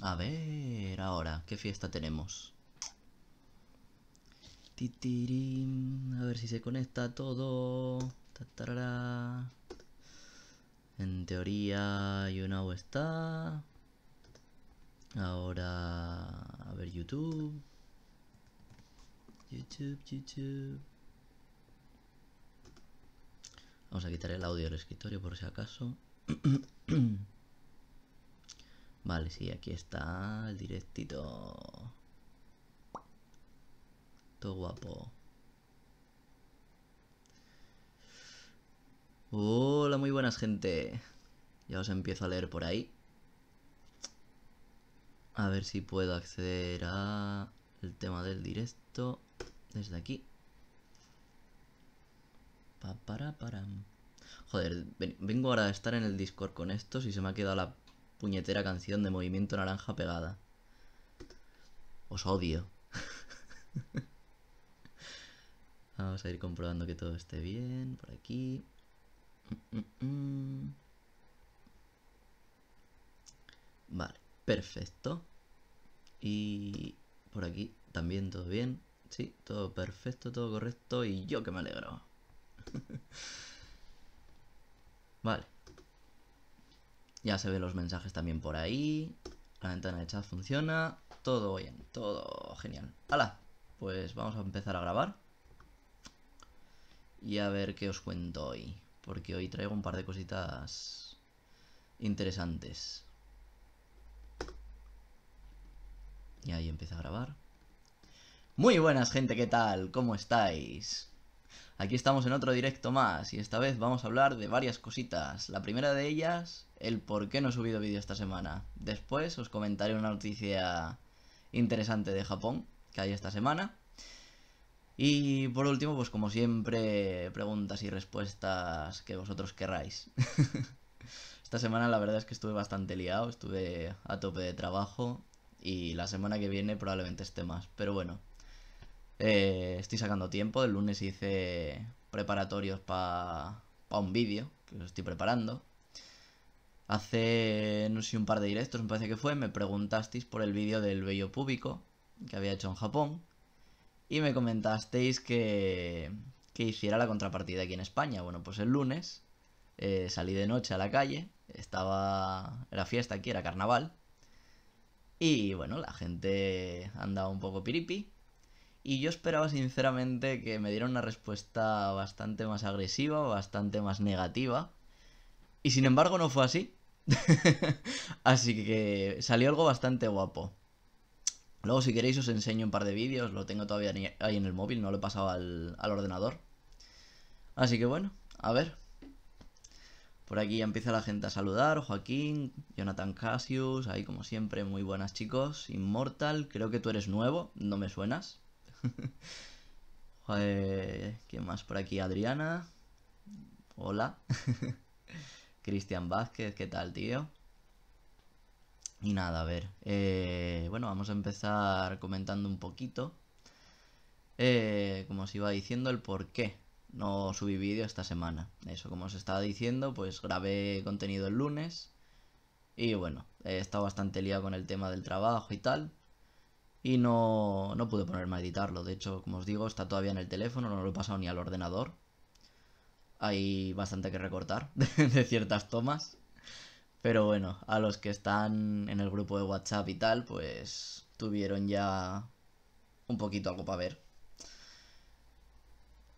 A ver, ahora, ¿qué fiesta tenemos? Titirín, a ver si se conecta todo. Tatarara. En teoría, YouNow está. Ahora, a ver, YouTube. YouTube. Vamos a quitar el audio del escritorio por si acaso. Vale, sí, aquí está el directito. Todo guapo. Hola, muy buenas, gente. Ya os empiezo a leer por ahí. A ver si puedo acceder a el tema del directo desde aquí. Joder, vengo ahora a estar en el Discord con estos y se me ha quedado la puñetera canción de Movimiento Naranja pegada. Os odio. Vamos a ir comprobando que todo esté bien por aquí. Vale, perfecto. Y por aquí también todo bien. Sí, todo perfecto, todo correcto. Y yo que me alegro. Vale. Ya se ven los mensajes también por ahí. La ventana de chat funciona. Todo bien, todo genial. ¡Hala! Pues vamos a empezar a grabar. Y a ver qué os cuento hoy. Porque hoy traigo un par de cositas interesantes. Y ahí empieza a grabar. Muy buenas, gente, ¿qué tal? ¿Cómo estáis? Aquí estamos en otro directo más y esta vez vamos a hablar de varias cositas. La primera de ellas, el por qué no he subido vídeo esta semana. Después os comentaré una noticia interesante de Japón que hay esta semana. Y por último, pues como siempre, preguntas y respuestas que vosotros querráis. Esta semana la verdad es que estuve bastante liado, estuve a tope de trabajo y la semana que viene probablemente esté más. Pero bueno, estoy sacando tiempo. El lunes hice preparatorios para un vídeo que os estoy preparando. Hace, no sé, un par de directos, me parece que fue, me preguntasteis por el vídeo del vello púbico que había hecho en Japón. Y me comentasteis que hiciera la contrapartida aquí en España. Bueno, pues el lunes salí de noche a la calle. Era fiesta aquí, era carnaval. Y bueno, la gente andaba un poco piripi. Y yo esperaba sinceramente que me dieran una respuesta bastante más agresiva, bastante más negativa. Y sin embargo no fue así. Así que salió algo bastante guapo. Luego si queréis os enseño un par de vídeos. Lo tengo todavía ahí en el móvil, no lo he pasado al ordenador. Así que bueno, a ver. Por aquí ya empieza la gente a saludar. Joaquín, Jonathan Cassius, ahí como siempre, muy buenas chicos. Immortal, creo que tú eres nuevo, no me suenas. Joder, ¿quién más por aquí? Adriana. Hola. Cristian Vázquez, ¿qué tal, tío? Y nada, a ver. Bueno, vamos a empezar comentando un poquito. Como os iba diciendo, el por qué no subí vídeo esta semana. Eso, como os estaba diciendo, pues grabé contenido el lunes. Y bueno, he estado bastante liado con el tema del trabajo y tal. Y no pude ponerme a editarlo. De hecho, como os digo, está todavía en el teléfono, no lo he pasado ni al ordenador. Hay bastante que recortar de ciertas tomas. Pero bueno, a los que están en el grupo de WhatsApp y tal, pues tuvieron ya un poquito algo para ver.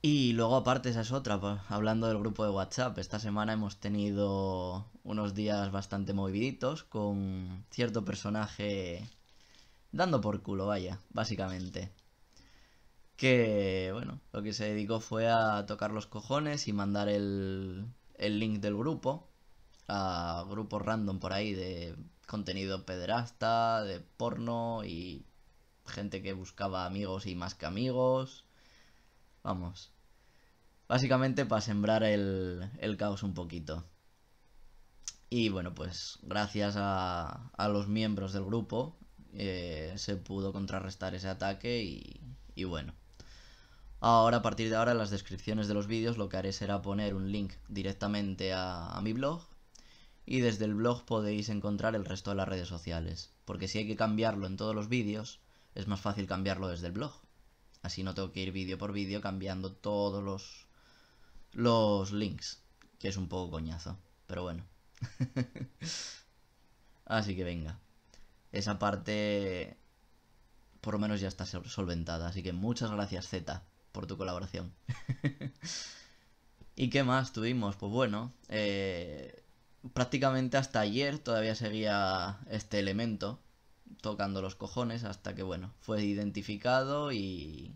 Y luego aparte esa es otra, pues, hablando del grupo de WhatsApp, esta semana hemos tenido unos días bastante moviditos con cierto personaje dando por culo, vaya, básicamente. Que, bueno, lo que se dedicó fue a tocar los cojones y mandar el link del grupo a grupos random por ahí de contenido pederasta, de porno y gente que buscaba amigos y más que amigos. Vamos, básicamente para sembrar el caos un poquito. Y bueno, pues gracias a los miembros del grupo se pudo contrarrestar ese ataque y bueno. Ahora, a partir de ahora, en las descripciones de los vídeos lo que haré será poner un link directamente a mi blog. Y desde el blog podéis encontrar el resto de las redes sociales. porque si hay que cambiarlo en todos los vídeos, es más fácil cambiarlo desde el blog. Así no tengo que ir vídeo por vídeo cambiando todos los links, que es un poco coñazo, pero bueno. Así que venga, esa parte por lo menos ya está solventada, así que muchas gracias Z por tu colaboración. ¿Y qué más tuvimos? Pues bueno, prácticamente hasta ayer todavía seguía este elemento tocando los cojones hasta que, bueno, fue identificado y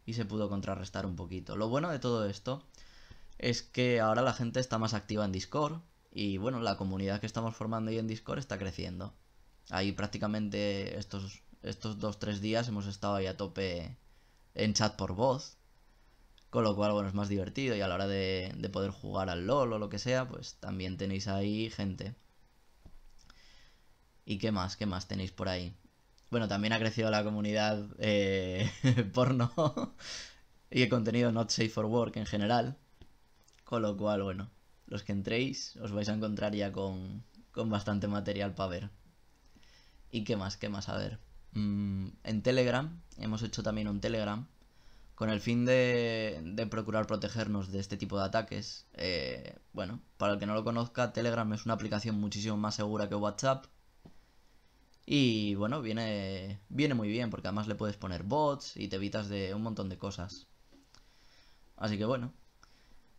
se pudo contrarrestar un poquito. Lo bueno de todo esto es que ahora la gente está más activa en Discord y, bueno, la comunidad que estamos formando ahí en Discord está creciendo. Ahí prácticamente estos 2-3 días hemos estado ahí a tope en chat por voz. Con lo cual, bueno, es más divertido y a la hora de poder jugar al LOL o lo que sea, pues también tenéis ahí gente. ¿Y qué más? ¿Qué más tenéis por ahí? Bueno, también ha crecido la comunidad porno y el contenido not safe for work en general. Con lo cual, bueno, los que entréis os vais a encontrar ya con bastante material para ver. ¿Y qué más? ¿Qué más? A ver. En Telegram, hemos hecho también un Telegram con el fin de procurar protegernos de este tipo de ataques. Bueno, para el que no lo conozca, Telegram es una aplicación muchísimo más segura que WhatsApp. Y bueno, viene muy bien, porque además le puedes poner bots y te evitas de un montón de cosas. Así que bueno,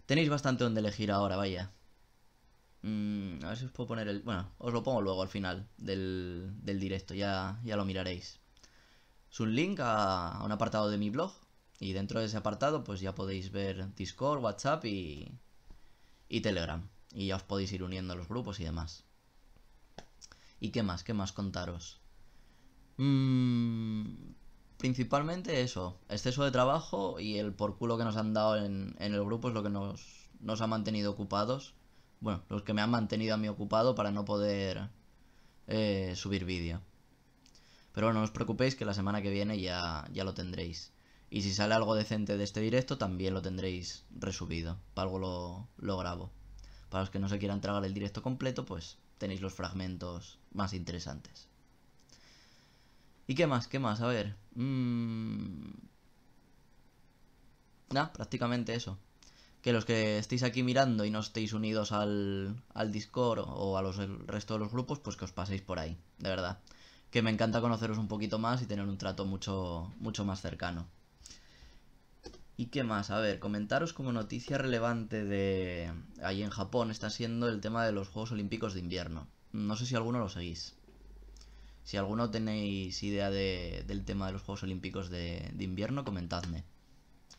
tenéis bastante donde elegir ahora, vaya. A ver si os puedo poner el... Bueno, os lo pongo luego al final del directo, ya lo miraréis. Es un link a un apartado de mi blog. Y dentro de ese apartado pues ya podéis ver Discord, WhatsApp y Telegram. Y ya os podéis ir uniendo a los grupos y demás. ¿Y qué más? ¿Qué más contaros? Principalmente eso. Exceso de trabajo y el por culo que nos han dado en el grupo es lo que nos ha mantenido ocupados. Bueno, los que me han mantenido a mí ocupado para no poder subir vídeo. Pero bueno, no os preocupéis que la semana que viene ya lo tendréis. Y si sale algo decente de este directo, también lo tendréis resubido. Para algo lo grabo. Para los que no se quieran tragar el directo completo, pues tenéis los fragmentos más interesantes. ¿Y qué más? ¿Qué más? A ver. Prácticamente eso. Que los que estéis aquí mirando y no estéis unidos al Discord o a el resto de los grupos, pues que os paséis por ahí, de verdad. Que me encanta conoceros un poquito más y tener un trato mucho más cercano. ¿Y qué más? A ver, comentaros como noticia relevante de ahí en Japón está siendo el tema de los Juegos Olímpicos de Invierno. No sé si alguno lo seguís. Si alguno tenéis idea del tema de los Juegos Olímpicos de Invierno, comentadme.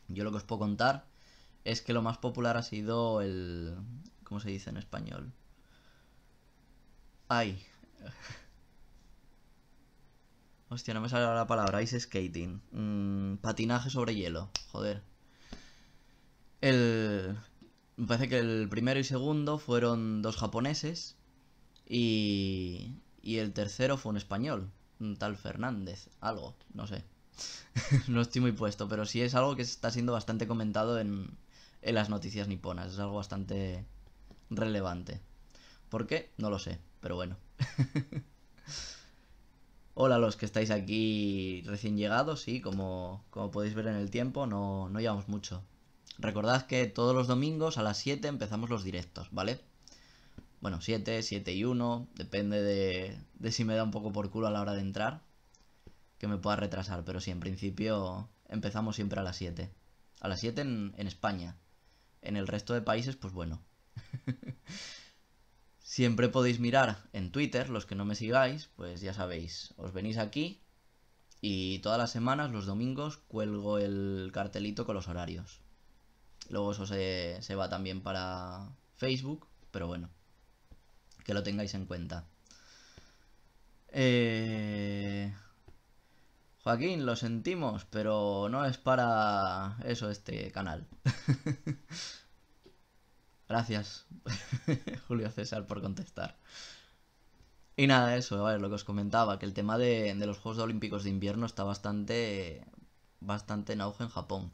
Yo lo que os puedo contar es que lo más popular ha sido el... ¿Cómo se dice en español? ¡Ay! Hostia, no me sale la palabra. Ice skating. Patinaje sobre hielo. Joder. Me parece que el primero y segundo fueron dos japoneses. Y el tercero fue un español. Un tal Fernández. Algo. No sé. No estoy muy puesto. Pero sí es algo que está siendo bastante comentado en las noticias niponas. Es algo bastante relevante. ¿Por qué? No lo sé. Pero bueno. Hola a los que estáis aquí recién llegados, sí, como podéis ver en el tiempo, no llevamos mucho. Recordad que todos los domingos a las 7 empezamos los directos, ¿vale? Bueno, 7, 7 y 1, depende de si me da un poco por culo a la hora de entrar, que me pueda retrasar, pero sí, en principio empezamos siempre a las 7. A las 7 en España. En el resto de países, pues bueno. Siempre podéis mirar en Twitter, los que no me sigáis, pues ya sabéis, os venís aquí y todas las semanas, los domingos, cuelgo el cartelito con los horarios. Luego eso se va también para Facebook, pero bueno, que lo tengáis en cuenta. Joaquín, lo sentimos, pero no es para eso este canal. Gracias, Julio César, por contestar. Y nada, eso, a ver, lo que os comentaba, que el tema de los Juegos Olímpicos de Invierno está bastante en auge en Japón.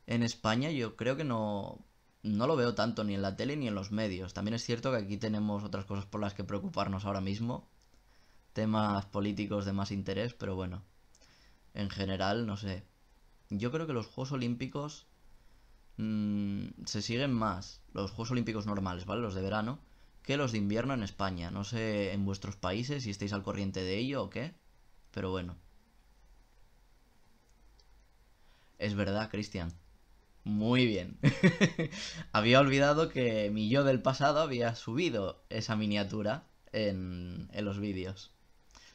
En España yo creo que no lo veo tanto ni en la tele ni en los medios. También es cierto que aquí tenemos otras cosas por las que preocuparnos ahora mismo. temas políticos de más interés, pero bueno, en general, no sé. Yo creo que los Juegos Olímpicos se siguen más, los Juegos Olímpicos normales, ¿vale? Los de verano, que los de invierno en España. No sé en vuestros países si estáis al corriente de ello o qué, pero bueno. Es verdad, Cristian. Muy bien. Había olvidado que mi yo del pasado había subido esa miniatura en los vídeos.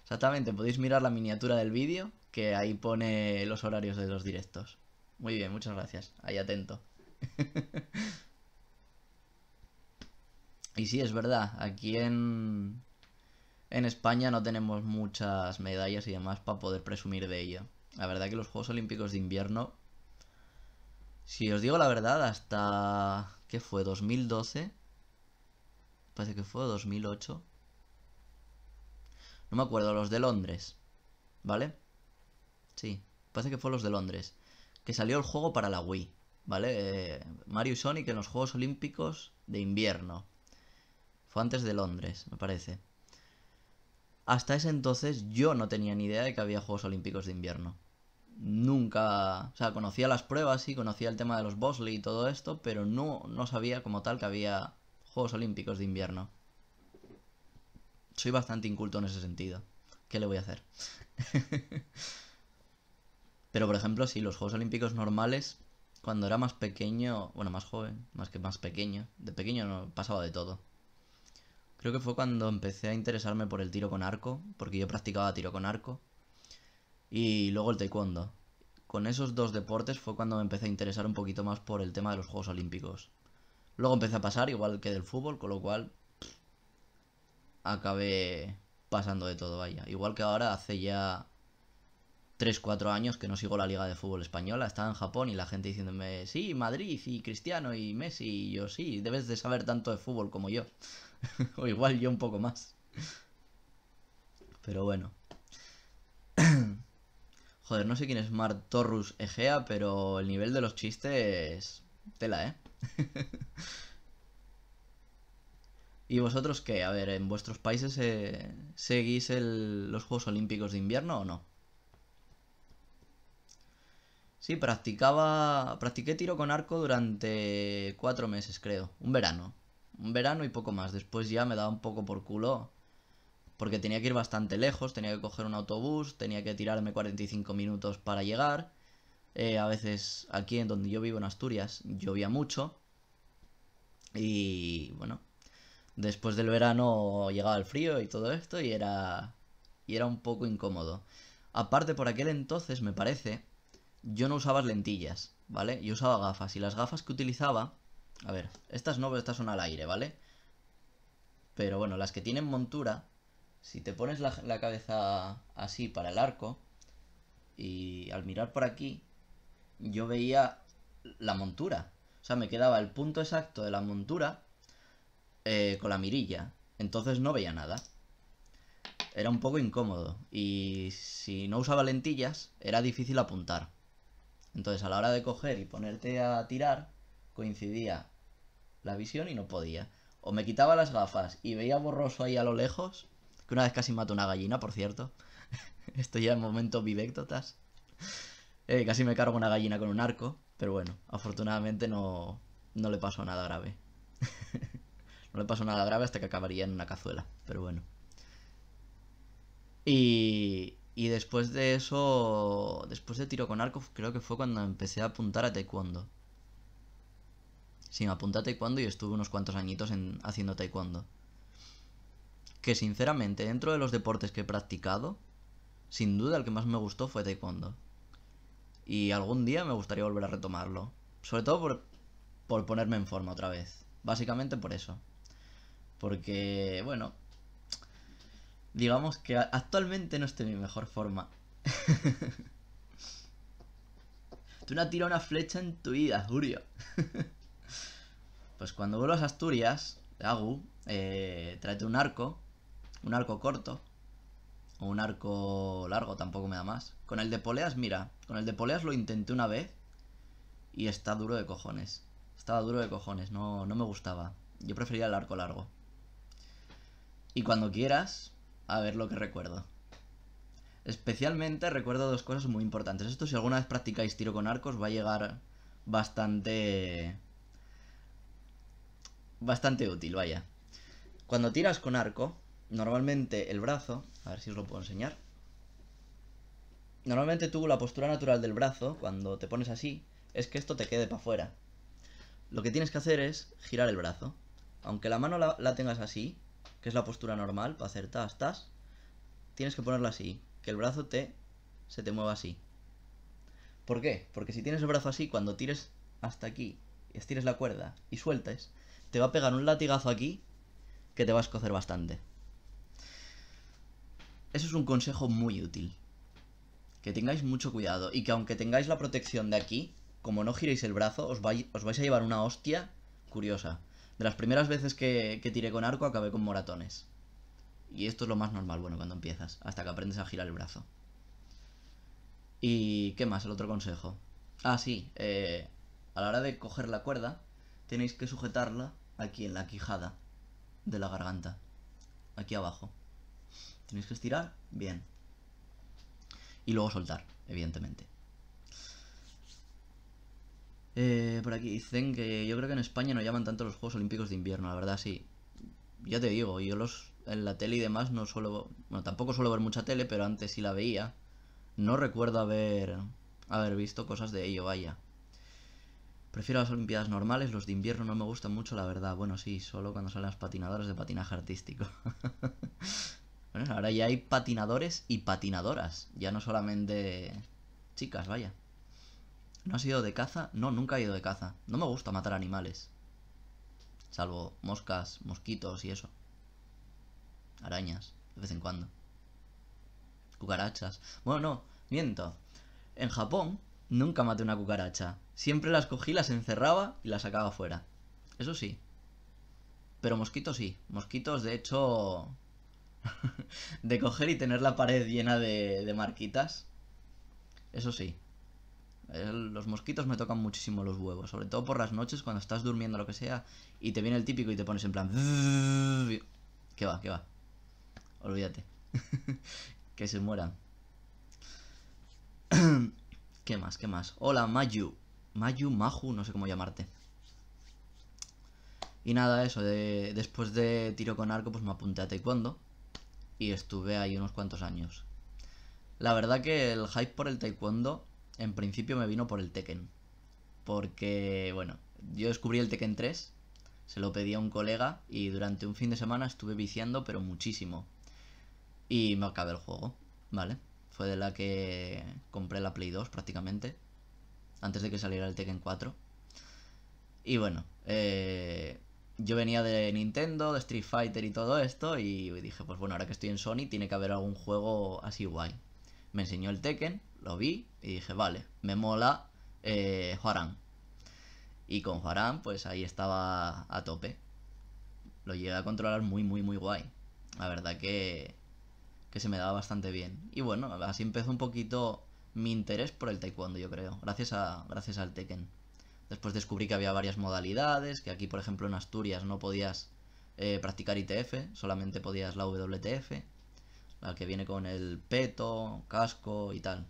Exactamente, podéis mirar la miniatura del vídeo, que ahí pone los horarios de los directos. Muy bien, muchas gracias. Ahí atento. Y sí, es verdad, aquí en España no tenemos muchas medallas y demás para poder presumir de ello. La verdad que los Juegos Olímpicos de invierno, si os digo la verdad, hasta... ¿Qué fue? ¿2012? Parece que fue 2008. No me acuerdo, los de Londres, ¿vale? Sí, parece que fue los de Londres. Que salió el juego para la Wii, ¿vale? Mario y Sonic en los Juegos Olímpicos de invierno. Fue antes de Londres, me parece. Hasta ese entonces yo no tenía ni idea de que había Juegos Olímpicos de invierno. Nunca... O sea, conocía las pruebas, sí, conocía el tema de los bobsleigh y todo esto, pero no sabía como tal que había Juegos Olímpicos de invierno. Soy bastante inculto en ese sentido. ¿Qué le voy a hacer? Pero por ejemplo, sí, los Juegos Olímpicos normales, cuando era más pequeño, bueno, más joven, más que más pequeño, de pequeño no pasaba de todo. Creo que fue cuando empecé a interesarme por el tiro con arco, porque yo practicaba tiro con arco, y luego el taekwondo. Con esos dos deportes fue cuando me empecé a interesar un poquito más por el tema de los Juegos Olímpicos. Luego empecé a pasar, igual que del fútbol, con lo cual acabé pasando de todo, vaya. Igual que ahora hace ya 3 4 años que no sigo la Liga de Fútbol Española, estaba en Japón y la gente diciéndome, sí, Madrid y Cristiano y Messi, y yo, sí, debes de saber tanto de fútbol como yo. O igual yo un poco más. Pero bueno. Joder, no sé quién es Martorrus Egea, pero el nivel de los chistes... Tela, ¿eh? ¿Y vosotros qué? A ver, ¿en vuestros países seguís los Juegos Olímpicos de invierno o no? Sí, practiqué tiro con arco durante 4 meses, creo. Un verano. Un verano y poco más. Después ya me daba un poco por culo. Porque tenía que ir bastante lejos, tenía que coger un autobús, tenía que tirarme 45 minutos para llegar. A veces aquí en donde yo vivo en Asturias llovía mucho. Y bueno, después del verano llegaba el frío y todo esto y era un poco incómodo. Aparte, por aquel entonces, me parece, yo no usaba lentillas, ¿vale? Yo usaba gafas y las gafas que utilizaba... A ver, estas no, estas son al aire, ¿vale? Pero bueno, las que tienen montura, si te pones la cabeza así para el arco y al mirar por aquí, yo veía la montura. O sea, me quedaba el punto exacto de la montura con la mirilla. Entonces no veía nada. Era un poco incómodo. Y si no usaba lentillas, era difícil apuntar. Entonces a la hora de coger y ponerte a tirar, coincidía la visión y no podía. O me quitaba las gafas y veía borroso ahí a lo lejos, que una vez casi mato una gallina, por cierto. Esto ya en momento vivéctotas. Casi me cargo una gallina con un arco, pero bueno, afortunadamente no le pasó nada grave. No le pasó nada grave hasta que acabaría en una cazuela, pero bueno. Y después de eso, después de tiro con arco, creo que fue cuando empecé a apuntar a taekwondo. Sí, me apunté a taekwondo y estuve unos cuantos añitos haciendo taekwondo. Que sinceramente, dentro de los deportes que he practicado, sin duda el que más me gustó fue taekwondo. Y algún día me gustaría volver a retomarlo. Sobre todo por ponerme en forma otra vez. Básicamente por eso. Porque, bueno, digamos que actualmente no estoy en mi mejor forma. Tú no has tirado una flecha en tu vida, Julio. Pues cuando vuelvas a Asturias, Agu, tráete un arco corto, o un arco largo, tampoco me da más. Con el de poleas, mira, con el de poleas lo intenté una vez y está duro de cojones. Estaba duro de cojones, no me gustaba. Yo prefería el arco largo. Y cuando quieras, A ver lo que recuerdo. Especialmente recuerdo dos cosas muy importantes. Esto, si alguna vez practicáis tiro con arcos, va a llegar bastante... bastante útil, vaya. Cuando tiras con arco, normalmente el brazo... A ver si os lo puedo enseñar. Normalmente tú, la postura natural del brazo, cuando te pones así, es que esto te quede para afuera. Lo que tienes que hacer es girar el brazo. Aunque la mano la tengas así, que es la postura normal para hacer tas, tienes que ponerla así, que el brazo se te mueva así. ¿Por qué? Porque si tienes el brazo así, cuando tires hasta aquí, estires la cuerda y sueltes, te va a pegar un latigazo aquí que te va a escocer bastante. Eso es un consejo muy útil. Que tengáis mucho cuidado y que aunque tengáis la protección de aquí, como no giréis el brazo, os vais a llevar una hostia curiosa. De las primeras veces que tiré con arco acabé con moratones. Y esto es lo más normal, bueno, cuando empiezas, hasta que aprendes a girar el brazo. ¿Y qué más? El otro consejo. Ah, sí, a la hora de coger la cuerda, tenéis que sujetarla aquí en la quijada de la garganta. Aquí abajo. Tenéis que estirar bien. Y luego soltar, evidentemente. Por aquí dicen que yo creo que en España no llaman tanto los Juegos Olímpicos de Invierno, la verdad sí. Ya te digo, yo en la tele y demás no suelo... Bueno, tampoco suelo ver mucha tele, pero antes sí la veía. No recuerdo haber visto cosas de ello, vaya. Prefiero las Olimpiadas normales, los de invierno no me gustan mucho, la verdad. Bueno, sí, solo cuando salen las patinadoras de patinaje artístico. Bueno, ahora ya hay patinadores y patinadoras, ya no solamente chicas, vaya. ¿No has ido de caza? No, nunca he ido de caza. No me gusta matar animales. Salvo moscas, mosquitos y eso. Arañas, de vez en cuando. Cucarachas. Bueno, no, miento. En Japón nunca maté una cucaracha. Siempre las cogí, las encerraba y las sacaba fuera. Eso sí. Pero mosquitos sí. Mosquitos, de hecho... de coger y tener la pared llena de marquitas. Eso sí. Los mosquitos me tocan muchísimo los huevos. Sobre todo por las noches cuando estás durmiendo o lo que sea. Y te viene el típico y te pones en plan... ¿Qué va? ¿Qué va? Olvídate. Que se mueran. ¿Qué más? ¿Qué más? Hola, Mayu. Maju, no sé cómo llamarte. Y nada, eso, después de tiro con arco, pues me apunté a taekwondo. Y estuve ahí unos cuantos años. La verdad que el hype por el taekwondo, en principio me vino por el Tekken. Porque, bueno, yo descubrí el Tekken 3, se lo pedí a un colega y durante un fin de semana estuve viciando, pero muchísimo. Y me acabé el juego, ¿vale? Fue de la que compré la Play 2 prácticamente, antes de que saliera el Tekken 4. Y bueno, yo venía de Nintendo, de Street Fighter y todo esto, y dije, pues bueno, ahora que estoy en Sony tiene que haber algún juego así guay. Me enseñó el Tekken, lo vi y dije, vale, me mola Hwoarang. Y con Hwoarang, pues ahí estaba a tope. Lo llegué a controlar muy, muy, muy guay. La verdad que se me daba bastante bien. Y bueno, así empezó un poquito mi interés por el taekwondo, yo creo, gracias al Tekken. Después descubrí que había varias modalidades, que aquí, por ejemplo, en Asturias no podías practicar ITF, solamente podías la WTF, la que viene con el peto, casco y tal.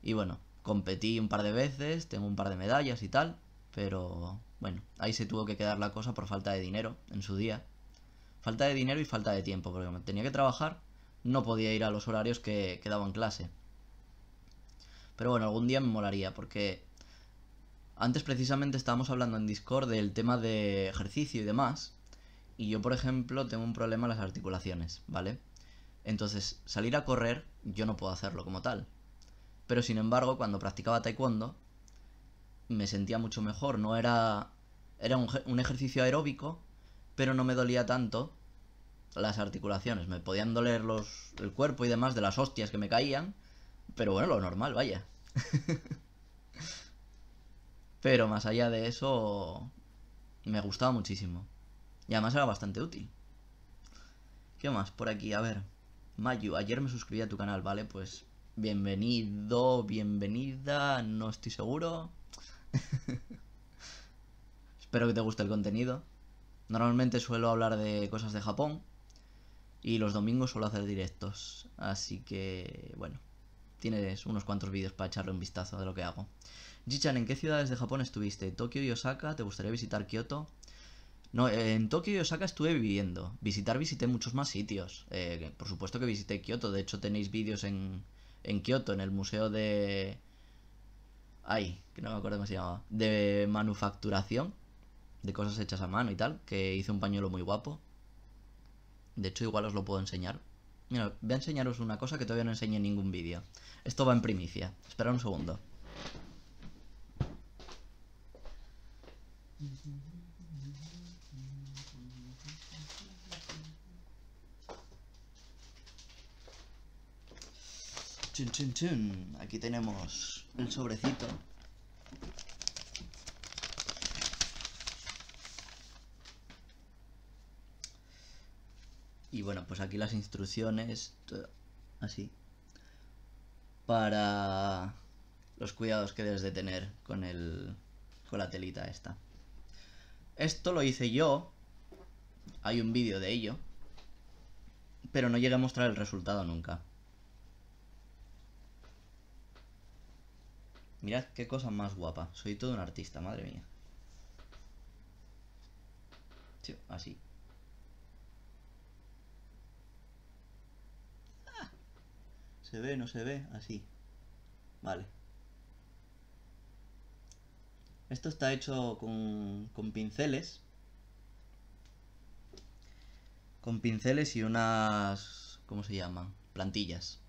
Y bueno, competí un par de veces, tengo un par de medallas y tal, pero bueno, ahí se tuvo que quedar la cosa por falta de dinero en su día. Falta de dinero y falta de tiempo, porque como tenía que trabajar, no podía ir a los horarios que daban clase. Pero bueno, algún día me molaría, porque antes precisamente estábamos hablando en Discord del tema de ejercicio y demás, y yo, por ejemplo, tengo un problema en las articulaciones, ¿vale? Entonces, salir a correr, yo no puedo hacerlo como tal. Pero sin embargo, cuando practicaba taekwondo, me sentía mucho mejor, no era... Era un ejercicio aeróbico, pero no me dolía tanto las articulaciones. Me podían doler el cuerpo y demás de las hostias que me caían, pero bueno, lo normal, vaya. Pero más allá de eso, me gustaba muchísimo. Y además era bastante útil. ¿Qué más por aquí? A ver. Mayu, ayer me suscribí a tu canal, ¿vale? Pues bienvenido, bienvenida, no estoy seguro. Espero que te guste el contenido. Normalmente suelo hablar de cosas de Japón, Y los domingos suelo hacer directos. Así que, bueno, tienes unos cuantos vídeos para echarle un vistazo de lo que hago. Jichan, ¿en qué ciudades de Japón estuviste? ¿Tokio y Osaka? ¿Te gustaría visitar Kioto? No, en Tokio y Osaka estuve viviendo. Visité muchos más sitios. Por supuesto que visité Kioto. De hecho, tenéis vídeos en Kioto, en el museo de... Ay, que no me acuerdo cómo se llamaba. De manufacturación. De cosas hechas a mano y tal. Que hice un pañuelo muy guapo. De hecho, igual os lo puedo enseñar. Mira, voy a enseñaros una cosa que todavía no enseñé en ningún vídeo. Esto va en primicia. Esperad un segundo. Chun, chun, chun. Aquí tenemos el sobrecito. Y bueno, pues aquí las instrucciones, así, para los cuidados que debes de tener con la telita esta. Esto lo hice yo, hay un vídeo de ello, pero no llegué a mostrar el resultado nunca. Mirad qué cosa más guapa, soy todo un artista, madre mía. Sí, así. ¿Se ve? ¿No se ve? Así. Vale. Esto está hecho con pinceles. Con pinceles y unas... ¿Cómo se llaman? Plantillas.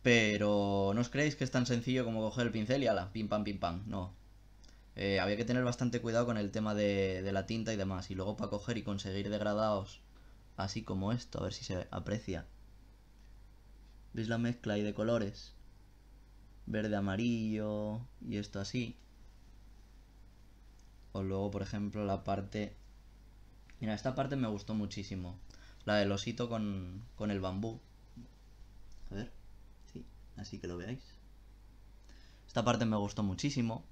Pero no os creéis que es tan sencillo como coger el pincel y ala, pim pam, pim pam. No. Había que tener bastante cuidado con el tema de la tinta y demás. Y luego para coger y conseguir degradados así como esto, a ver si se aprecia. ¿Veis la mezcla ahí de colores? Verde, amarillo y esto así. O luego, por ejemplo, la parte... Mira, esta parte me gustó muchísimo. La del osito con el bambú. A ver, sí, así que lo veáis. Esta parte me gustó muchísimo.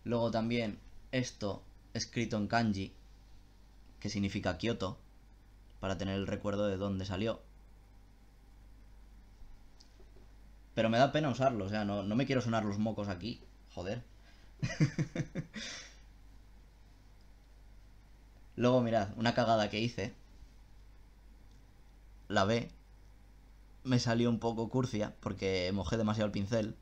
Luego también esto escrito en kanji, que significa Kioto, para tener el recuerdo de dónde salió. Pero me da pena usarlo, o sea, no me quiero sonar los mocos aquí. Joder. Luego, mirad, una cagada que hice. La B. Me salió un poco curcia porque mojé demasiado el pincel.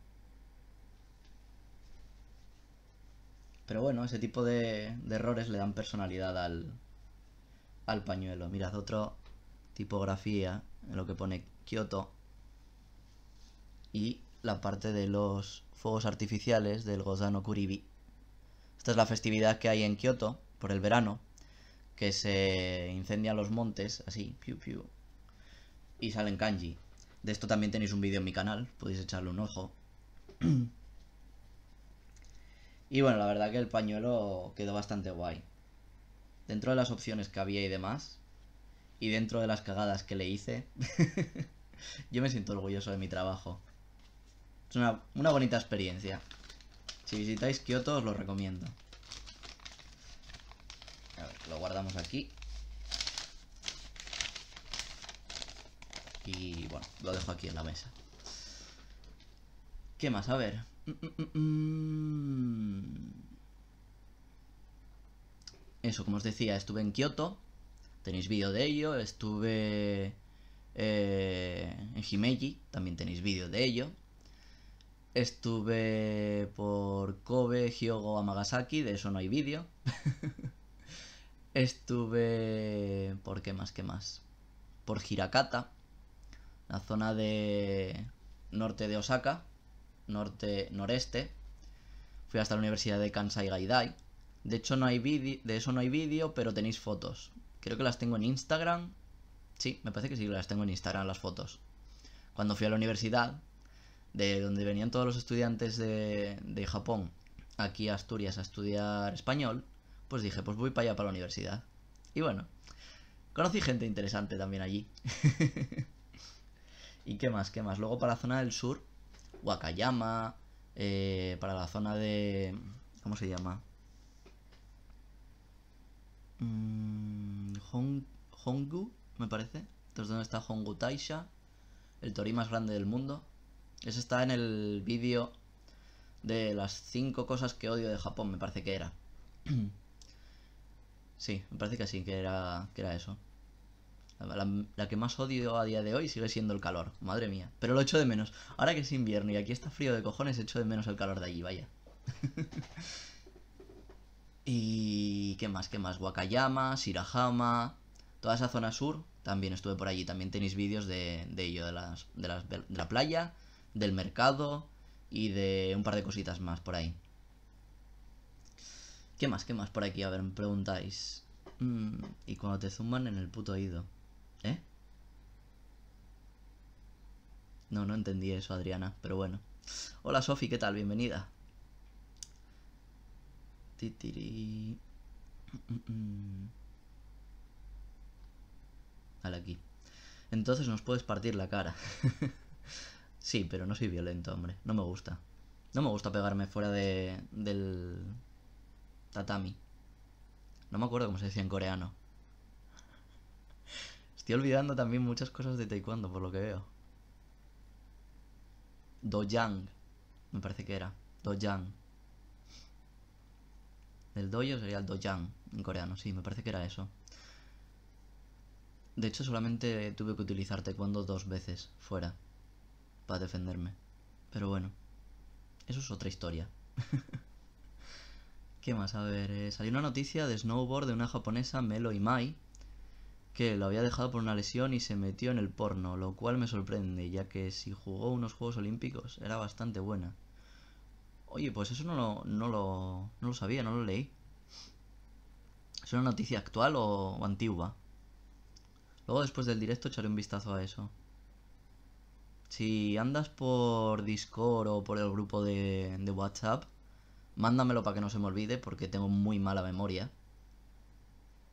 Pero bueno, ese tipo de errores le dan personalidad al pañuelo. Mirad, otra tipografía en lo que pone Kioto. Y la parte de los fuegos artificiales del Gozan no Kuribi. Esta es la festividad que hay en Kioto por el verano, que se incendian los montes, así, piu piu, y salen kanji. De esto también tenéis un vídeo en mi canal, podéis echarle un ojo. Y bueno, la verdad que el pañuelo quedó bastante guay. Dentro de las opciones que había y demás, y dentro de las cagadas que le hice, yo me siento orgulloso de mi trabajo. Es una bonita experiencia. Si visitáis Kioto os lo recomiendo. A ver, lo guardamos aquí. Y bueno, lo dejo aquí en la mesa. ¿Qué más? A ver. Eso, como os decía, estuve en Kioto. Tenéis vídeo de ello. Estuve en Himeji. También tenéis vídeo de ello. Estuve por Kobe, Hyogo, Amagasaki. De eso no hay vídeo. Estuve... ¿Por qué más? ¿Qué más? Por Hirakata. La zona de... norte de Osaka. Noreste. Fui hasta la Universidad de Kansai Gaidai. De hecho no hay vídeo, de eso no hay vídeo, pero tenéis fotos. Creo que las tengo en Instagram. Sí, me parece que sí, las tengo en Instagram las fotos. Cuando fui a la universidad, de donde venían todos los estudiantes de Japón, aquí a Asturias a estudiar español, pues dije, pues voy para allá, para la universidad. Y bueno, conocí gente interesante también allí. ¿Y qué más? ¿Qué más? Luego para la zona del sur, Wakayama, para la zona de... ¿cómo se llama? Hongu, me parece. Entonces, ¿dónde está Hongu Taisha? El torii más grande del mundo. Ese está en el vídeo de las 5 cosas que odio de Japón, me parece que era. Sí, me parece que sí, que era eso. La que más odio a día de hoy sigue siendo el calor, madre mía. Pero lo echo de menos. Ahora que es invierno y aquí está frío de cojones, echo de menos el calor de allí, vaya. Y... ¿qué más? ¿Qué más? Wakayama, Shirahama... Toda esa zona sur, también estuve por allí. También tenéis vídeos de ello, de la playa, del mercado y de un par de cositas más por ahí. ¿Qué más? ¿Qué más por aquí? A ver, me preguntáis. Y cuando te zumban en el puto oído. ¿Eh? No entendí eso, Adriana, pero bueno. Hola, Sofi, ¿qué tal? Bienvenida. Titiri. Dale aquí. Entonces nos puedes partir la cara. Sí, pero no soy violento, hombre. No me gusta. No me gusta pegarme fuera del tatami. No me acuerdo cómo se decía en coreano. Estoy olvidando también muchas cosas de taekwondo, por lo que veo. Dojang, me parece que era. Dojang. El dojo sería el dojang en coreano, sí, me parece que era eso. De hecho, solamente tuve que utilizar taekwondo 2 veces fuera para defenderme. Pero bueno, eso es otra historia. ¿Qué más? A ver, salió una noticia de snowboard de una japonesa, Melo Imai, que lo había dejado por una lesión y se metió en el porno, lo cual me sorprende, ya que si jugó unos Juegos Olímpicos era bastante buena. Oye, pues eso no lo sabía, no lo leí. ¿Es una noticia actual o antigua? Luego después del directo echaré un vistazo a eso. Si andas por Discord o por el grupo de WhatsApp, mándamelo para que no se me olvide porque tengo muy mala memoria.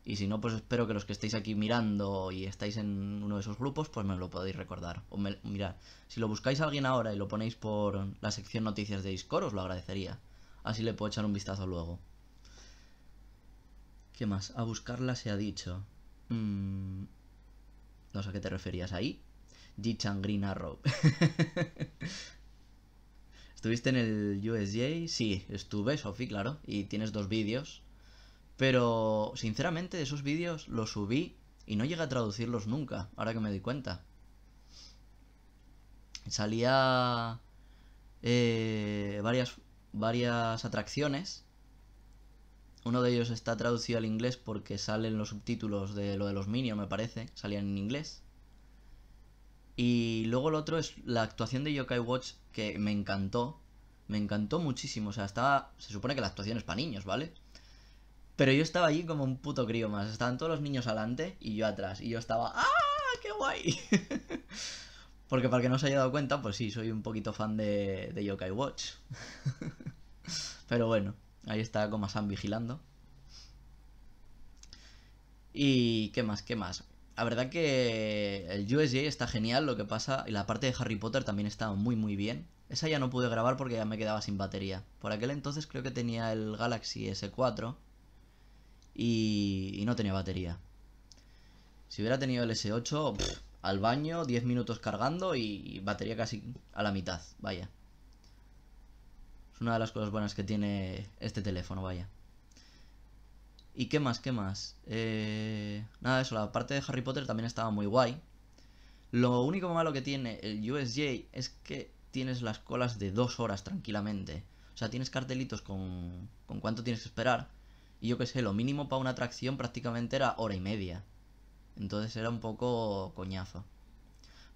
Y si no, pues espero que los que estéis aquí mirando y estáis en uno de esos grupos, pues me lo podéis recordar. O mirad, si lo buscáis a alguien ahora y lo ponéis por la sección noticias de Discord, os lo agradecería. Así le puedo echar un vistazo luego. ¿Qué más? A buscarla se ha dicho. No sé a qué te referías ahí. Ji-chan Green Arrow. ¿Estuviste en el USJ? Sí, estuve, Sofi, claro. Y tienes 2 vídeos. Pero, sinceramente, esos vídeos los subí y no llegué a traducirlos nunca, ahora que me doy cuenta. Salía varias atracciones. Uno de ellos está traducido al inglés porque salen los subtítulos de lo de los Minions, me parece. Salían en inglés. Y luego el otro es la actuación de Yokai Watch, que me encantó. Me encantó muchísimo. O sea, se supone que la actuación es para niños, ¿vale? Pero yo estaba allí como un puto crío más. Estaban todos los niños adelante y yo atrás. Y yo estaba... ¡ah! ¡Qué guay! Porque para el que no se haya dado cuenta, pues sí, soy un poquito fan de Yokai Watch. Pero bueno, ahí está Koma-san vigilando. Y qué más, qué más. La verdad que el USJ está genial, lo que pasa, y la parte de Harry Potter también está muy muy bien. Esa ya no pude grabar porque ya me quedaba sin batería. Por aquel entonces creo que tenía el Galaxy S4 y no tenía batería. Si hubiera tenido el S8, al baño, 10 minutos cargando y batería casi a la mitad, vaya. Es una de las cosas buenas que tiene este teléfono, vaya. ¿Y qué más? ¿Qué más? Nada, eso, la parte de Harry Potter también estaba muy guay. Lo único malo que tiene el USJ es que tienes las colas de 2 horas tranquilamente. O sea, tienes cartelitos con cuánto tienes que esperar. Y yo qué sé, lo mínimo para una atracción prácticamente era hora y media. Entonces era un poco coñazo.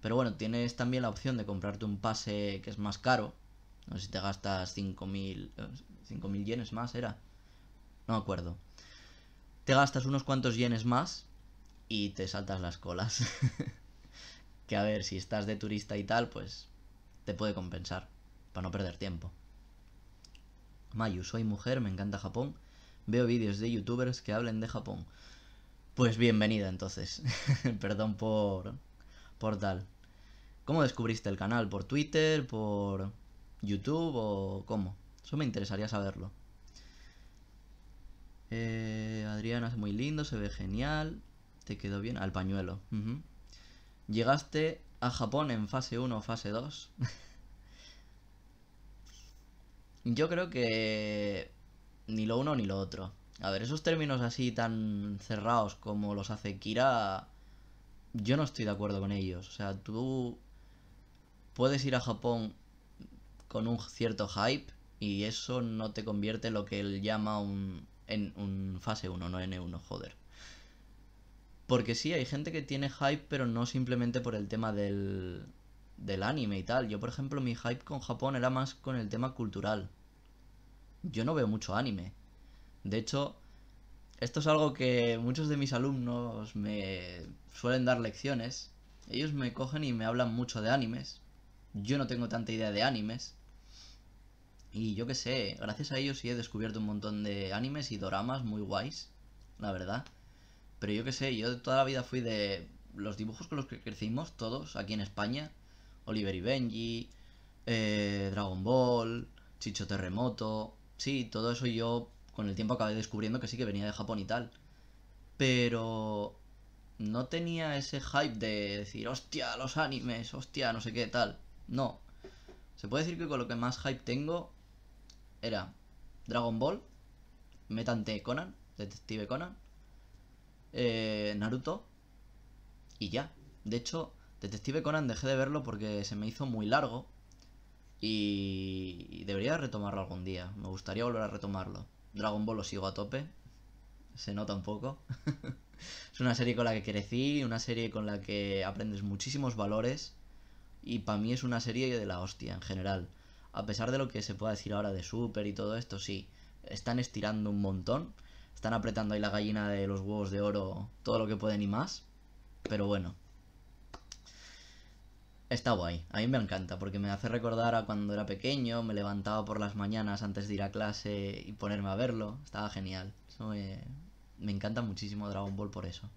Pero bueno, tienes también la opción de comprarte un pase que es más caro. No sé si te gastas 5.000 yenes más, ¿era? No me acuerdo. Te gastas unos cuantos yenes más y te saltas las colas. Que a ver, si estás de turista y tal, pues te puede compensar, para no perder tiempo. Mayu, soy mujer, me encanta Japón. Veo vídeos de youtubers que hablen de Japón. Pues bienvenida entonces. Perdón por tal. ¿Cómo descubriste el canal? ¿Por Twitter? ¿Por YouTube? ¿O cómo? Eso me interesaría saberlo. Adriana es muy lindo, se ve genial. Te quedó bien. Al pañuelo. ¿Llegaste a Japón en fase 1 o fase 2? Yo creo que ni lo uno ni lo otro. A ver, esos términos así tan cerrados como los hace Kira, yo no estoy de acuerdo con ellos. O sea, tú puedes ir a Japón con un cierto hype y eso no te convierte en lo que él llama en un fase 1, no N1, joder. Porque sí, hay gente que tiene hype, pero no simplemente por el tema del anime y tal. Yo, por ejemplo, mi hype con Japón era más con el tema cultural. Yo no veo mucho anime. De hecho, esto es algo que muchos de mis alumnos me suelen dar lecciones. Ellos me cogen y me hablan mucho de animes. Yo no tengo tanta idea de animes. Y yo qué sé, gracias a ellos sí he descubierto un montón de animes y doramas muy guays, la verdad. Pero yo qué sé, yo toda la vida fui de los dibujos con los que crecimos todos aquí en España. Oliver y Benji, Dragon Ball, Chicho Terremoto. Sí, todo eso yo con el tiempo acabé descubriendo que sí que venía de Japón y tal. Pero no tenía ese hype de decir, hostia, los animes, hostia, no sé qué, tal. No. Se puede decir que con lo que más hype tengo era Dragon Ball, Metante Conan, Detective Conan, Naruto y ya. De hecho, Detective Conan dejé de verlo porque se me hizo muy largo y debería retomarlo algún día. Me gustaría volver a retomarlo. Dragon Ball lo sigo a tope, se nota un poco. Es una serie con la que crecí, una serie con la que aprendes muchísimos valores y para mí es una serie de la hostia en general. A pesar de lo que se pueda decir ahora de Super y todo esto, sí, están estirando un montón, están apretando ahí la gallina de los huevos de oro todo lo que pueden y más, pero bueno, está guay, a mí me encanta porque me hace recordar a cuando era pequeño, me levantaba por las mañanas antes de ir a clase y ponerme a verlo, estaba genial. Eso me encanta muchísimo Dragon Ball por eso.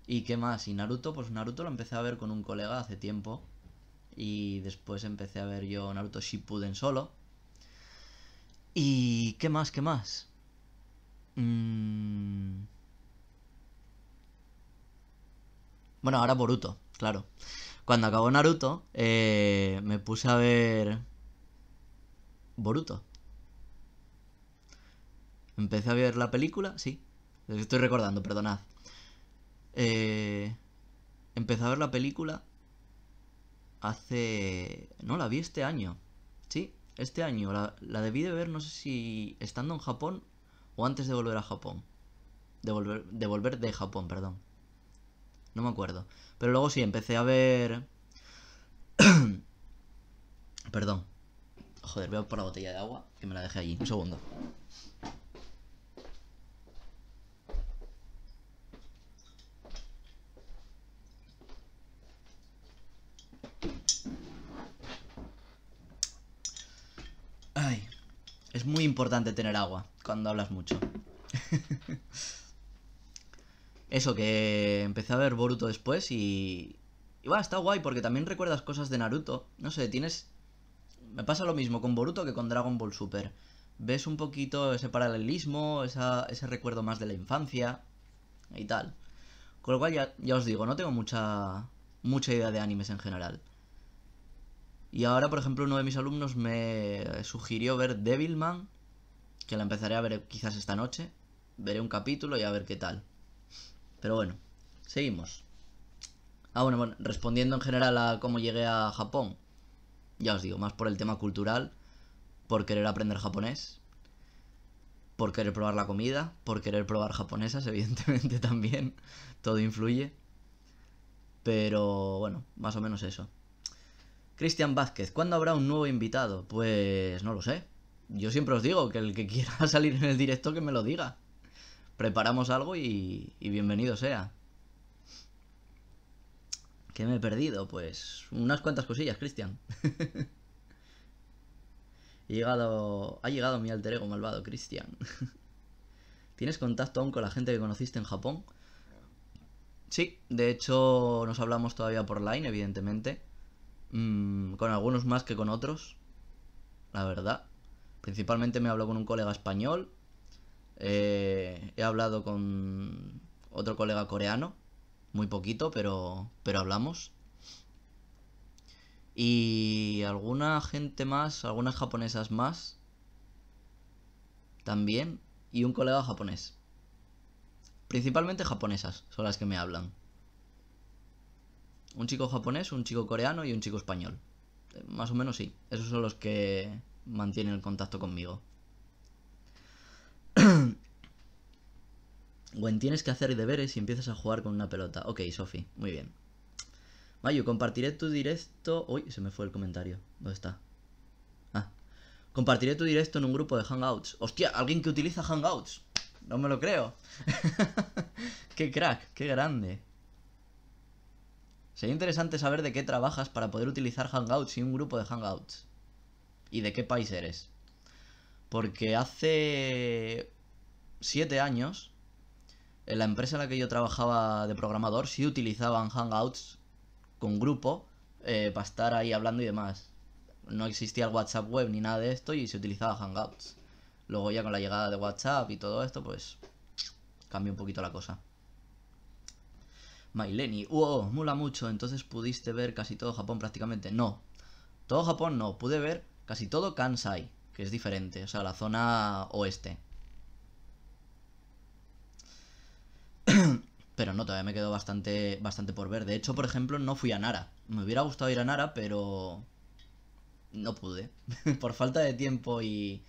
¿Y qué más? Y Naruto, pues Naruto lo empecé a ver con un colega hace tiempo. Y después empecé a ver yo Naruto Shippuden solo. ¿Y qué más? ¿Qué más? Mm, Bueno, ahora Boruto, claro. Cuando acabó Naruto, me puse a ver Boruto. Empecé a ver la película, sí. Estoy recordando, perdonad. Eh, Empecé a ver la película hace... No, la vi este año. Sí, este año. La debí de ver, no sé si estando en Japón o antes de volver a Japón. De volver de Japón, perdón. No me acuerdo. Pero luego sí, empecé a ver... Perdón. Joder, voy a por la botella de agua, que me la dejé allí. Un segundo. Ay, es muy importante tener agua cuando hablas mucho. Eso, que empecé a ver Boruto después y... Y va, está guay porque también recuerdas cosas de Naruto. No sé, tienes... Me pasa lo mismo con Boruto que con Dragon Ball Super. Ves un poquito ese paralelismo, ese recuerdo más de la infancia y tal. Con lo cual ya os digo, no tengo mucha idea de animes en general. Y ahora, por ejemplo, uno de mis alumnos me sugirió ver Devilman, que la empezaré a ver quizás esta noche. Veré un capítulo y a ver qué tal. Pero bueno, seguimos. Bueno, respondiendo en general a cómo llegué a Japón, ya os digo, más por el tema cultural, por querer aprender japonés, por querer probar la comida, por querer probar japonesas, evidentemente también, todo influye. Pero bueno, más o menos eso. Cristian Vázquez, ¿cuándo habrá un nuevo invitado? Pues no lo sé. Yo siempre os digo que el que quiera salir en el directo que me lo diga. Preparamos algo y bienvenido sea. ¿Qué me he perdido? Pues unas cuantas cosillas, Cristian. Ha llegado mi alter ego malvado, Cristian. ¿Tienes contacto aún con la gente que conociste en Japón? Sí, de hecho nos hablamos todavía por Line, evidentemente. Con algunos más que con otros, la verdad. Principalmente me hablo con un colega español. He hablado con otro colega coreano, muy poquito, pero hablamos. Y alguna gente más, algunas japonesas más, también, y un colega japonés. Principalmente japonesas son las que me hablan. Un chico japonés, un chico coreano y un chico español. Más o menos sí. Esos son los que mantienen el contacto conmigo. Gwen, tienes que hacer deberes y empiezas a jugar con una pelota. Ok, Sofi, muy bien. Mayu, compartiré tu directo... Uy, se me fue el comentario. ¿Dónde está? Ah. Compartiré tu directo en un grupo de Hangouts. Hostia, alguien que utiliza Hangouts. No me lo creo. Qué crack, qué grande. Sería interesante saber de qué trabajas para poder utilizar Hangouts y un grupo de Hangouts. Y de qué país eres. Porque hace 7 años, en la empresa en la que yo trabajaba de programador, sí utilizaban Hangouts con grupo para estar ahí hablando y demás. No existía el WhatsApp web ni nada de esto y se utilizaba Hangouts. Luego ya con la llegada de WhatsApp y todo esto, pues cambió un poquito la cosa. Maileni, mola mucho, entonces pudiste ver casi todo Japón prácticamente. No, todo Japón no, pude ver casi todo Kansai, que es diferente, o sea, la zona oeste. Pero no, todavía me quedó bastante por ver. De hecho, por ejemplo, no fui a Nara. Me hubiera gustado ir a Nara, pero no pude. Por falta de tiempo y...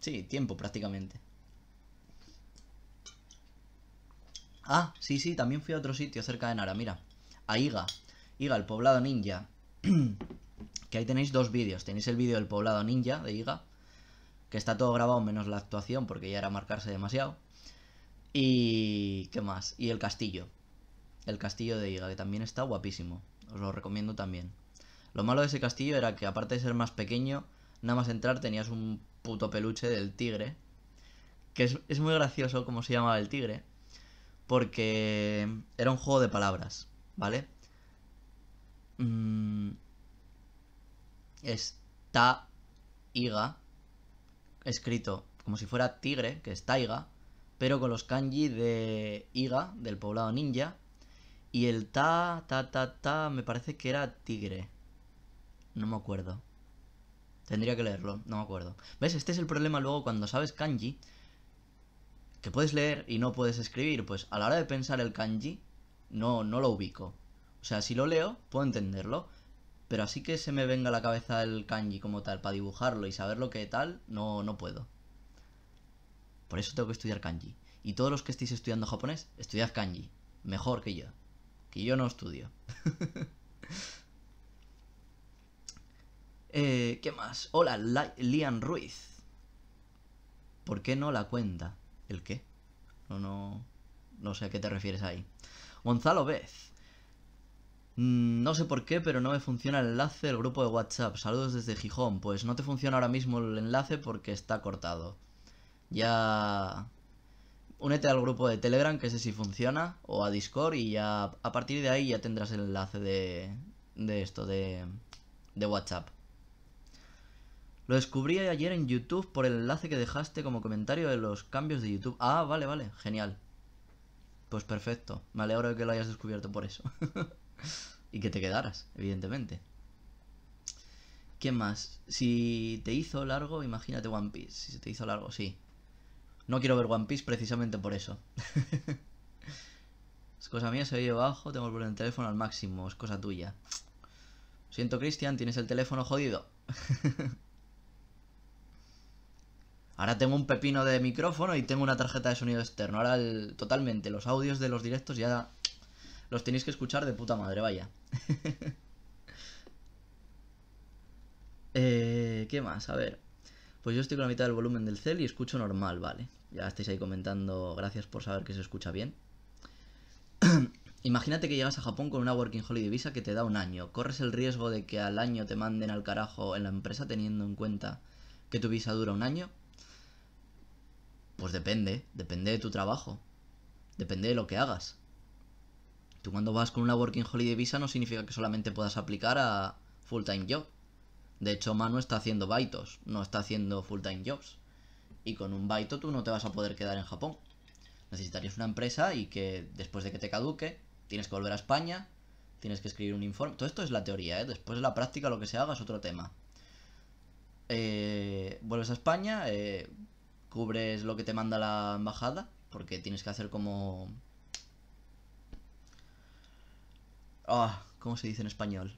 Sí, tiempo prácticamente. Ah, sí, también fui a otro sitio cerca de Nara, mira. A Iga. Iga, el poblado ninja. Que ahí tenéis 2 vídeos. Tenéis el vídeo del poblado ninja de Iga, que está todo grabado menos la actuación porque ya era marcarse demasiado. Y... ¿qué más? Y el castillo. El castillo de Iga, que también está guapísimo. Os lo recomiendo también. Lo malo de ese castillo era que aparte de ser más pequeño, nada más entrar tenías un puto peluche del tigre. Que es muy gracioso cómo se llamaba el tigre. Porque era un juego de palabras, ¿vale? Es Taiga, escrito como si fuera tigre, que es Taiga, pero con los kanji de Iga, del poblado ninja. Y el ta, me parece que era tigre. No me acuerdo. Tendría que leerlo, no me acuerdo. ¿Ves? Este es el problema luego cuando sabes kanji, que puedes leer y no puedes escribir. Pues a la hora de pensar el kanji, no lo ubico. O sea, si lo leo, puedo entenderlo. Pero así que se me venga a la cabeza el kanji como tal, para dibujarlo y saber lo que tal, no puedo. Por eso tengo que estudiar kanji. Y todos los que estéis estudiando japonés, estudiad kanji. Mejor que yo. Que yo no estudio. ¿Qué más? Hola, Lian Ruiz. ¿Por qué no la cuenta? ¿El qué? No sé a qué te refieres ahí. Gonzalo Bez. No sé por qué, pero no me funciona el enlace del grupo de WhatsApp. Saludos desde Gijón. Pues no te funciona ahora mismo el enlace porque está cortado. Ya... únete al grupo de Telegram, que ese sí funciona, o a Discord, y ya a partir de ahí ya tendrás el enlace de WhatsApp. Lo descubrí ayer en YouTube por el enlace que dejaste como comentario de los cambios de YouTube. Ah, vale, genial. Pues perfecto, me alegro de que lo hayas descubierto por eso. Y que te quedaras, evidentemente. ¿Qué más? Si te hizo largo, imagínate One Piece. Si se te hizo largo, sí. No quiero ver One Piece precisamente por eso. Es cosa mía, se oye bajo, tengo que poner el teléfono al máximo, es cosa tuya. Siento, Cristian, tienes el teléfono jodido. Ahora tengo un pepino de micrófono y tengo una tarjeta de sonido externo. Ahora totalmente, los audios de los directos ya los tenéis que escuchar de puta madre, vaya. ¿Qué más? A ver. Pues yo estoy con la mitad del volumen del cel y escucho normal, vale. Ya estáis ahí comentando, gracias por saber que se escucha bien. Imagínate que llegas a Japón con una Working Holiday Visa que te da un año. ¿Corres el riesgo de que al año te manden al carajo en la empresa teniendo en cuenta que tu visa dura un año? Pues depende de tu trabajo. Depende de lo que hagas. Tú cuando vas con una Working Holiday Visa no significa que solamente puedas aplicar a Full Time Job. De hecho, Manu está haciendo baitos, no está haciendo Full Time Jobs. y con un Baito tú no te vas a poder quedar en Japón. Necesitarías una empresa y que después de que te caduque, tienes que volver a España, tienes que escribir un informe. Todo esto es la teoría, ¿eh? Después de la práctica lo que se haga es otro tema. Vuelves a España, cubres lo que te manda la embajada, porque tienes que hacer como... ¿cómo se dice en español?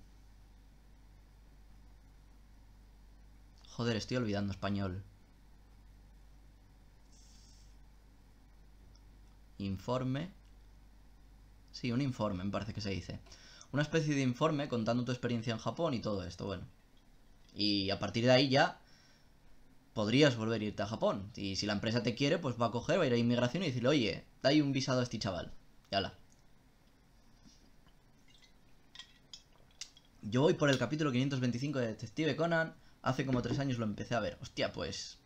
Joder, estoy olvidando español. Informe. Sí, un informe, me parece que se dice. Una especie de informe contando tu experiencia en Japón y todo esto, bueno. Y a partir de ahí ya podrías volver a irte a Japón. Y si la empresa te quiere, pues va a coger, va a ir a inmigración y decirle, oye, dale un visado a este chaval. Y ala. Yo voy por el capítulo 525 de Detective Conan. Hace como 3 años lo empecé a ver. Hostia, pues...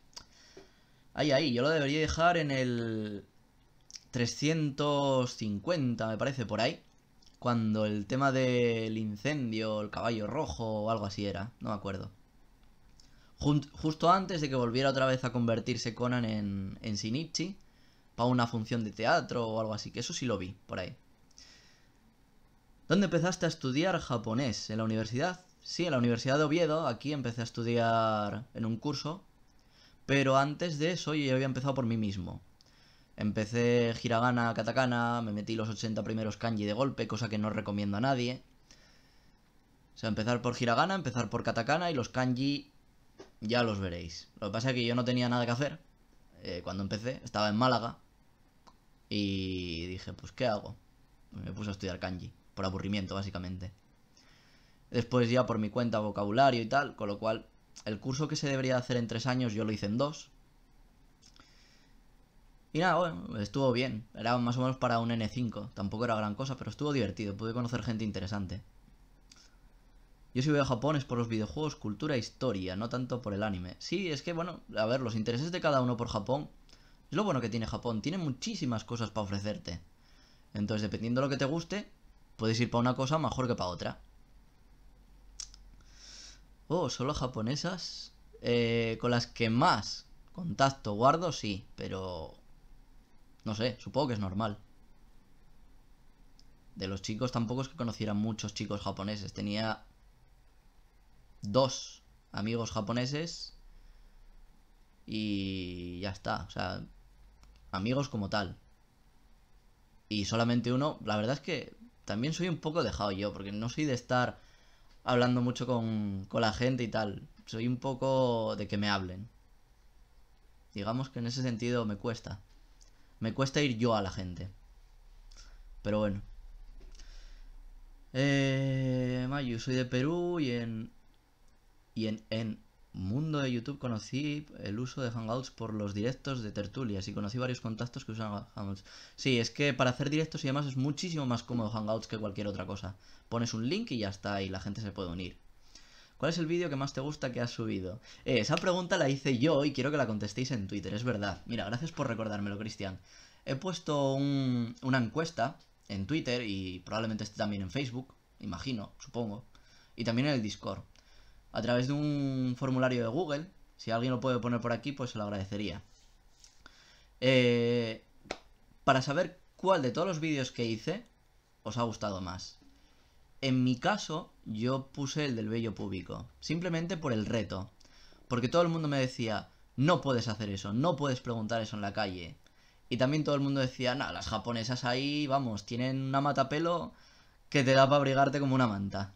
Ahí, yo lo debería dejar en el 350, me parece, por ahí. Cuando el tema del incendio, el caballo rojo o algo así era, no me acuerdo. Justo antes de que volviera otra vez a convertirse Conan en Shinichi, para una función de teatro o algo así, que eso sí lo vi, por ahí. ¿Dónde empezaste a estudiar japonés? ¿En la universidad? Sí, en la Universidad de Oviedo, aquí empecé a estudiar en un curso, pero antes de eso yo ya había empezado por mí mismo. Empecé hiragana, katakana, me metí los 80 primeros kanji de golpe, cosa que no recomiendo a nadie. O sea, empezar por hiragana, empezar por katakana y los kanji ya los veréis. Lo que pasa es que yo no tenía nada que hacer cuando empecé, estaba en Málaga y dije, pues ¿qué hago? Me puse a estudiar kanji, por aburrimiento básicamente. Después ya por mi cuenta vocabulario y tal, con lo cual el curso que se debería hacer en 3 años yo lo hice en 2. Y nada, bueno, estuvo bien. Era más o menos para un N5. Tampoco era gran cosa, pero estuvo divertido. Pude conocer gente interesante. Yo si voy a Japón es por los videojuegos, cultura e historia, no tanto por el anime. Sí, es que, bueno, a ver, los intereses de cada uno por Japón es lo bueno que tiene Japón. Tiene muchísimas cosas para ofrecerte. Entonces, dependiendo de lo que te guste, puedes ir para una cosa mejor que para otra. Oh, solo japonesas. Con las que más contacto guardo, sí, pero... No sé, supongo que es normal. De los chicos tampoco es que conociera muchos chicos japoneses. Tenía 2 amigos japoneses y ya está. O sea, amigos como tal. Y solamente uno, la verdad es que también soy un poco dejado yo, porque no soy de estar hablando mucho con la gente y tal. Soy un poco de que me hablen. Digamos que en ese sentido me cuesta. Me cuesta ir yo a la gente. Pero bueno. Mayu, soy de Perú y en mundo de YouTube conocí el uso de Hangouts por los directos de tertulias y conocí varios contactos que usan Hangouts. Sí, es que para hacer directos y demás es muchísimo más cómodo Hangouts que cualquier otra cosa. Pones un link y ya está, y la gente se puede unir. ¿Cuál es el vídeo que más te gusta que has subido? Esa pregunta la hice yo y quiero que la contestéis en Twitter, es verdad. Mira, gracias por recordármelo, Cristian. He puesto una encuesta en Twitter y probablemente esté también en Facebook, imagino, supongo. Y también en el Discord. A través de un formulario de Google. Si alguien lo puede poner por aquí, pues se lo agradecería. Para saber cuál de todos los vídeos que hice os ha gustado más. En mi caso, yo puse el del vello púbico. Simplemente por el reto. Porque todo el mundo me decía, no puedes hacer eso, no puedes preguntar eso en la calle. Y también todo el mundo decía, no, las japonesas ahí, vamos, tienen una matapelo que te da para abrigarte como una manta.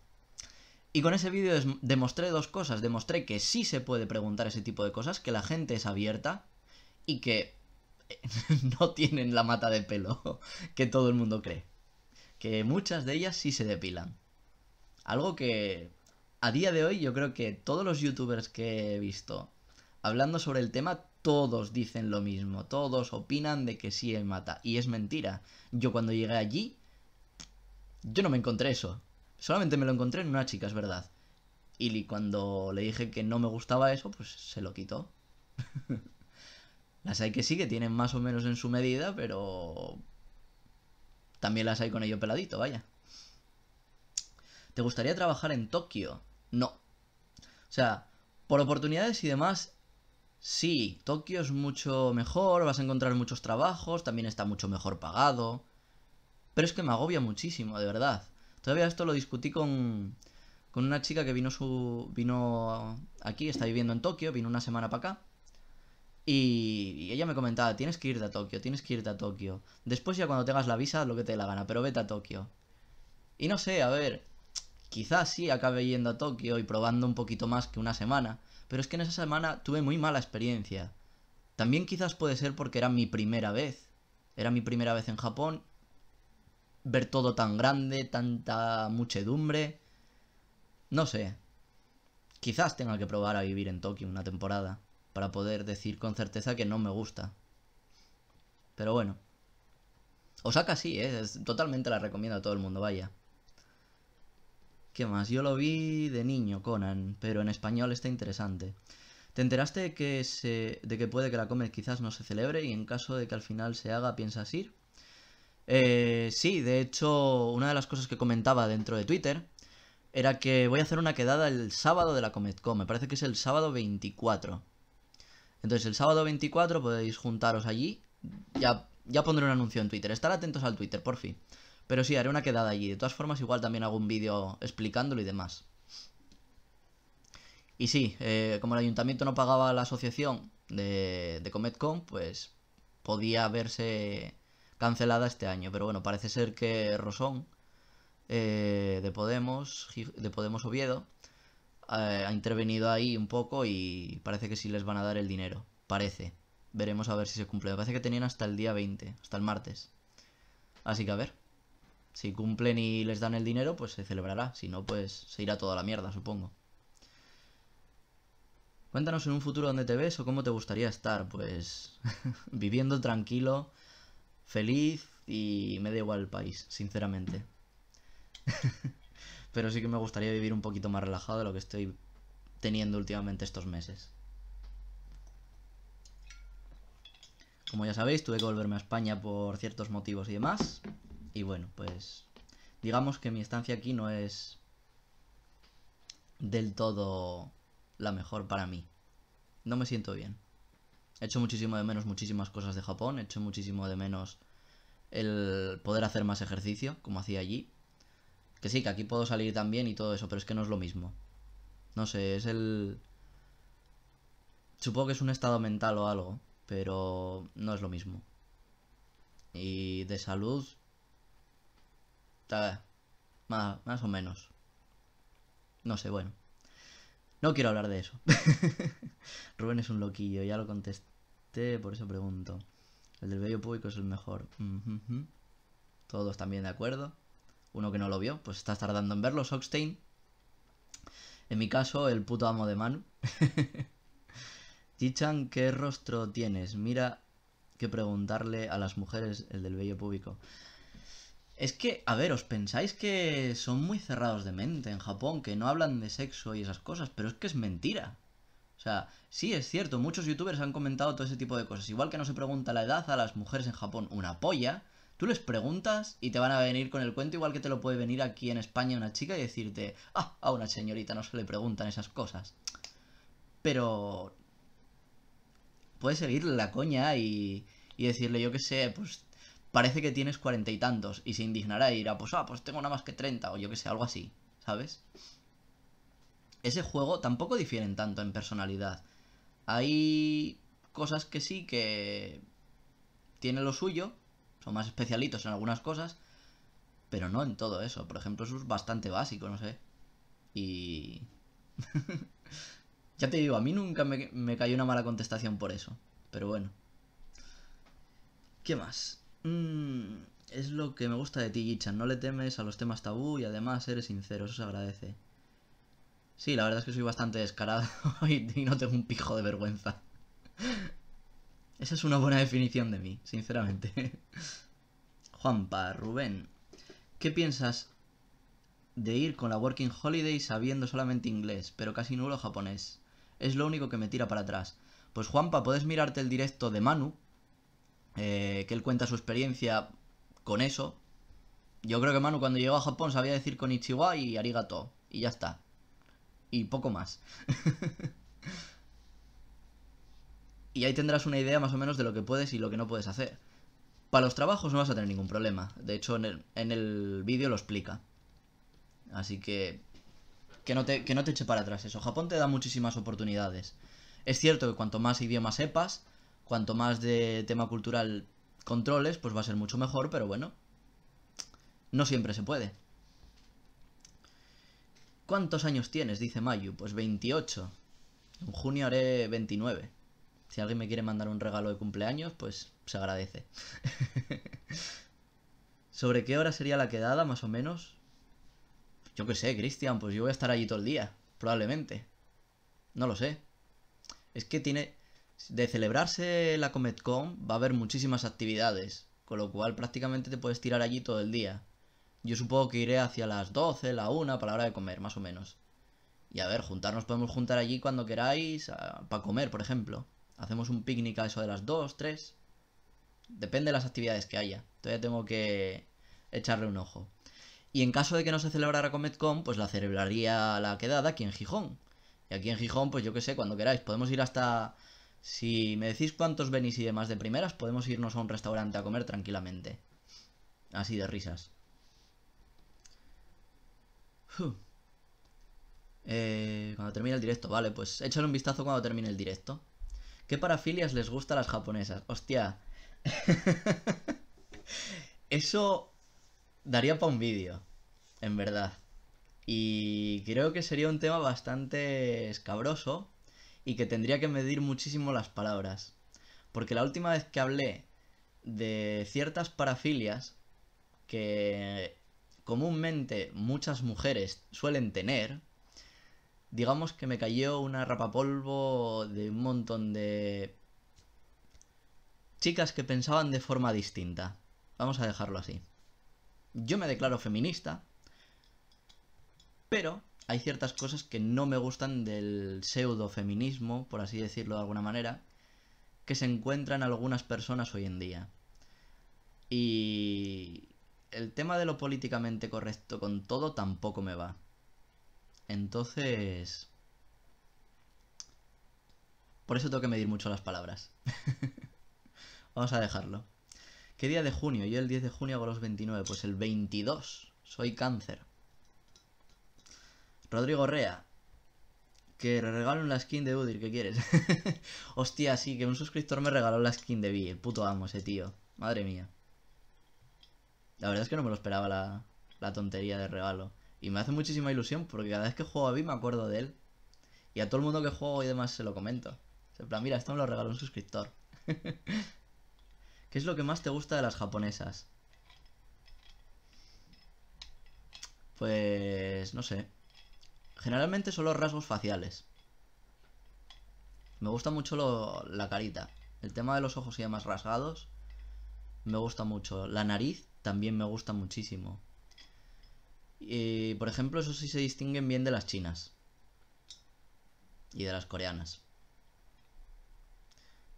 Y con ese vídeo demostré 2 cosas. Demostré que sí se puede preguntar ese tipo de cosas, que la gente es abierta y que no tienen la mata de pelo que todo el mundo cree. Que muchas de ellas sí se depilan. Algo que a día de hoy yo creo que todos los youtubers que he visto hablando sobre el tema, todos dicen lo mismo. Todos opinan de que sí hay mata. Y es mentira. Yo cuando llegué allí, yo no me encontré eso. Solamente me lo encontré en una chica, es verdad. Y cuando le dije que no me gustaba eso, pues se lo quitó. Las hay que sí, que tienen más o menos en su medida, pero... también las hay con ello peladito, vaya. ¿Te gustaría trabajar en Tokio? No. O sea, por oportunidades y demás, Sí, Tokio es mucho mejor, vas a encontrar muchos trabajos, también está mucho mejor pagado. Pero es que me agobia muchísimo, de verdad. Todavía esto lo discutí con una chica que vino aquí, está viviendo en Tokio, vino una semana para acá. Y ella me comentaba, tienes que irte a Tokio, tienes que irte a Tokio. Después ya cuando tengas la visa, lo que te dé la gana, pero vete a Tokio. Y no sé, a ver, quizás sí acabe yendo a Tokio y probando un poquito más que una semana. Pero es que en esa semana tuve muy mala experiencia. También quizás puede ser porque era mi primera vez. Era mi primera vez en Japón. Ver todo tan grande, tanta muchedumbre. No sé. Quizás tenga que probar a vivir en Tokio una temporada. Para poder decir con certeza que no me gusta. Pero bueno. Osaka sí, totalmente la recomiendo a todo el mundo, vaya. ¿Qué más? Yo lo vi de niño, Conan, pero en español está interesante. ¿Te enteraste de que puede que la Comet quizás no se celebre y en caso de que al final se haga, piensas ir? Sí, de hecho, una de las cosas que comentaba dentro de Twitter era que voy a hacer una quedada el sábado de la Comet-Con, me parece que es el sábado 24. Entonces el sábado 24 podéis juntaros allí, ya pondré un anuncio en Twitter, estar atentos al Twitter, por fin. Pero sí, haré una quedada allí, de todas formas igual también hago un vídeo explicándolo y demás. Y sí, como el ayuntamiento no pagaba la asociación de Comet-Con, pues podía verse cancelada este año. Pero bueno, parece ser que Rosón, de Podemos Oviedo, ha intervenido ahí un poco y parece que sí les van a dar el dinero. Parece. Veremos a ver si se cumple. Me parece que tenían hasta el día 20, hasta el martes. Así que a ver. Si cumplen y les dan el dinero, pues se celebrará. Si no, pues se irá toda la mierda, supongo. Cuéntanos en un futuro dónde te ves o cómo te gustaría estar. Pues viviendo tranquilo, feliz y me da igual el país, sinceramente. Pero sí que me gustaría vivir un poquito más relajado de lo que estoy teniendo últimamente estos meses. Como ya sabéis, tuve que volverme a España por ciertos motivos y demás. Y bueno, pues digamos que mi estancia aquí no es del todo la mejor para mí. No me siento bien. He hecho muchísimo de menos muchísimas cosas de Japón. He hecho muchísimo de menos el poder hacer más ejercicio, como hacía allí. Que sí, que aquí puedo salir también y todo eso, pero es que no es lo mismo. No sé, es el... Supongo que es un estado mental o algo, pero no es lo mismo. Y de salud... Más o menos. No sé, bueno. No quiero hablar de eso. Rubén es un loquillo, ya lo contesté, por eso pregunto. El del vello público es el mejor. Todos también de acuerdo. Uno que no lo vio, pues estás tardando en verlo, Sockstein. En mi caso, el puto amo de Manu. Jichan, ¿qué rostro tienes? Mira que preguntarle a las mujeres el del vello público. Es que, a ver, ¿os pensáis que son muy cerrados de mente en Japón? Que no hablan de sexo y esas cosas, pero es que es mentira. O sea, sí es cierto, muchos youtubers han comentado todo ese tipo de cosas. Igual que no se pregunta la edad a las mujeres en Japón una polla, tú les preguntas y te van a venir con el cuento igual que te lo puede venir aquí en España una chica y decirte, a una señorita no se le preguntan esas cosas. Pero puedes seguirle la coña y decirle, yo qué sé, pues parece que tienes 40 y tantos y se indignará y dirá, pues tengo nada más que 30 o yo qué sé, algo así, ¿sabes? Ese juego tampoco difieren tanto en personalidad. Hay cosas que sí que tienen lo suyo, son más especialitos en algunas cosas, pero no en todo eso. Por ejemplo, eso es bastante básico, no sé. Y... ya te digo, a mí nunca me cayó una mala contestación por eso. Pero bueno. ¿Qué más? Es lo que me gusta de ti, Gichan. No le temes a los temas tabú y además eres sincero, eso se agradece. Sí, la verdad es que soy bastante descarado y no tengo un pijo de vergüenza. Esa es una buena definición de mí, sinceramente. Juanpa, Rubén, ¿qué piensas de ir con la Working Holiday sabiendo solamente inglés, pero casi nulo japonés? Es lo único que me tira para atrás. Pues Juanpa, puedes mirarte el directo de Manu, que él cuenta su experiencia con eso. Yo creo que Manu cuando llegó a Japón sabía decir konnichiwa y arigato, y ya está. Y poco más. Y ahí tendrás una idea más o menos de lo que puedes y lo que no puedes hacer. Para los trabajos no vas a tener ningún problema. De hecho, en el vídeo lo explica. Así que no te eche para atrás eso. Japón te da muchísimas oportunidades. Es cierto que cuanto más idiomas sepas, cuanto más de tema cultural controles, pues va a ser mucho mejor, pero bueno, no siempre se puede. ¿Cuántos años tienes? Dice Mayu. Pues 28. En junio haré 29. Si alguien me quiere mandar un regalo de cumpleaños, pues se agradece. ¿Sobre qué hora sería la quedada, más o menos? Yo qué sé, Cristian, pues yo voy a estar allí todo el día, probablemente. No lo sé. Es que tiene... De celebrarse la Comic-Con va a haber muchísimas actividades, con lo cual prácticamente te puedes tirar allí todo el día. Yo supongo que iré hacia las 12, la 1, para la hora de comer, más o menos. Y a ver, juntarnos podemos juntar allí cuando queráis, para comer, por ejemplo. Hacemos un picnic a eso de las 2, 3. Depende de las actividades que haya. Todavía tengo que echarle un ojo. Y en caso de que no se celebrara Comic-Con, pues la celebraría la quedada aquí en Gijón. Y aquí en Gijón, pues yo qué sé, cuando queráis. Podemos ir hasta... Si me decís cuántos venís y demás de primeras, podemos irnos a un restaurante a comer tranquilamente. Así de risas. Cuando termine el directo, vale, pues échale un vistazo cuando termine el directo. ¿Qué parafilias les gusta a las japonesas? Hostia. Eso daría para un vídeo, en verdad. Y creo que sería un tema bastante escabroso y que tendría que medir muchísimo las palabras. Porque la última vez que hablé de ciertas parafilias que comúnmente muchas mujeres suelen tener, digamos que me cayó una rapapolvo de un montón de chicas que pensaban de forma distinta. Vamos a dejarlo así. Yo me declaro feminista, pero hay ciertas cosas que no me gustan del pseudo-feminismo, por así decirlo de alguna manera, que se encuentran algunas personas hoy en día. Y el tema de lo políticamente correcto con todo tampoco me va. Entonces... Por eso tengo que medir mucho las palabras. Vamos a dejarlo. ¿Qué día de junio? Yo el 10 de junio hago los 29. Pues el 22. Soy cáncer. Rodrigo Rea. Que regalen la skin de Udir, ¿qué quieres? Hostia, sí, que un suscriptor me regaló la skin de Vi. El puto amo ese tío. Madre mía. La verdad es que no me lo esperaba la tontería de regalo. Y me hace muchísima ilusión porque cada vez que juego a Vi me acuerdo de él. Y a todo el mundo que juego y demás se lo comento. En plan, mira, esto me lo regaló un suscriptor. ¿Qué es lo que más te gusta de las japonesas? Pues... no sé. Generalmente son los rasgos faciales. Me gusta mucho la carita. El tema de los ojos y demás rasgados me gusta mucho. La nariz también me gusta muchísimo. Y, por ejemplo, eso sí se distinguen bien de las chinas. Y de las coreanas.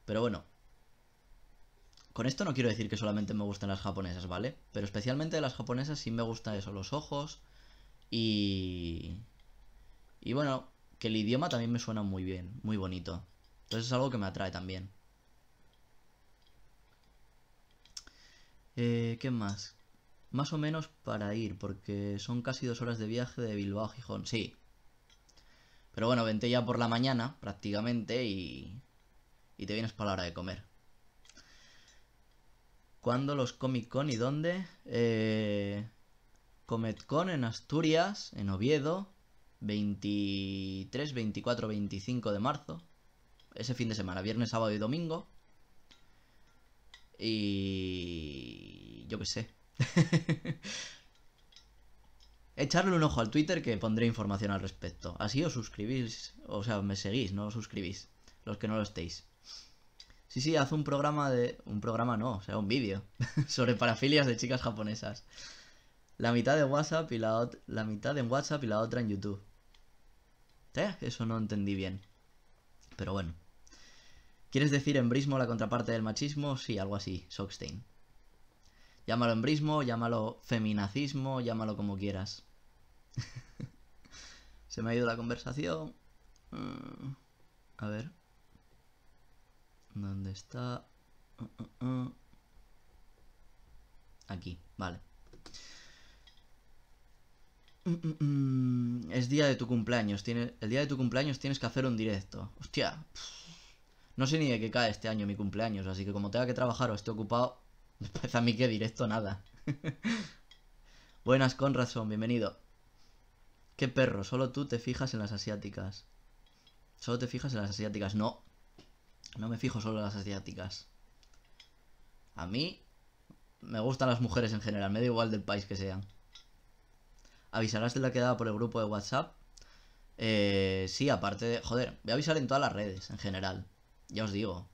Pero bueno. Con esto no quiero decir que solamente me gustan las japonesas, ¿vale? Pero especialmente de las japonesas sí me gusta eso, los ojos. Y bueno, que el idioma también me suena muy bien, muy bonito. Entonces es algo que me atrae también. ¿Qué más? Más o menos para ir, porque son casi 2 horas de viaje de Bilbao a Gijón, sí. Pero bueno, vente ya por la mañana, prácticamente, y te vienes para la hora de comer. ¿Cuándo los Comic Con y dónde? Comic Con en Asturias, en Oviedo, 23, 24, 25 de marzo. Ese fin de semana, viernes, sábado y domingo. Y... yo qué sé. Echarle un ojo al Twitter que pondré información al respecto. Así os suscribís, o sea, me seguís, no os suscribís. Los que no lo estéis. Sí, sí, haz un programa de... Un programa no, o sea, un vídeo. Sobre parafilias de chicas japonesas. La mitad de WhatsApp y la mitad en WhatsApp y la otra en YouTube. Eso no entendí bien. Pero bueno. ¿Quieres decir embrismo la contraparte del machismo? Sí, algo así, Sockstein. Llámalo embrismo, llámalo feminacismo, llámalo como quieras. Se me ha ido la conversación. A ver. ¿Dónde está? Aquí, vale. Es día de tu cumpleaños. El día de tu cumpleaños tienes que hacer un directo. Hostia. No sé ni de qué cae este año mi cumpleaños, así que como tenga que trabajar o esté ocupado, me parece a mí que directo nada. Buenas, Conradson, bienvenido. Qué perro, solo tú te fijas en las asiáticas. Solo te fijas en las asiáticas. No, no me fijo solo en las asiáticas. A mí me gustan las mujeres en general, me da igual del país que sean. ¿Avisarás de la quedada por el grupo de WhatsApp? Sí, aparte de... Joder, voy a avisar en todas las redes, en general. Ya os digo.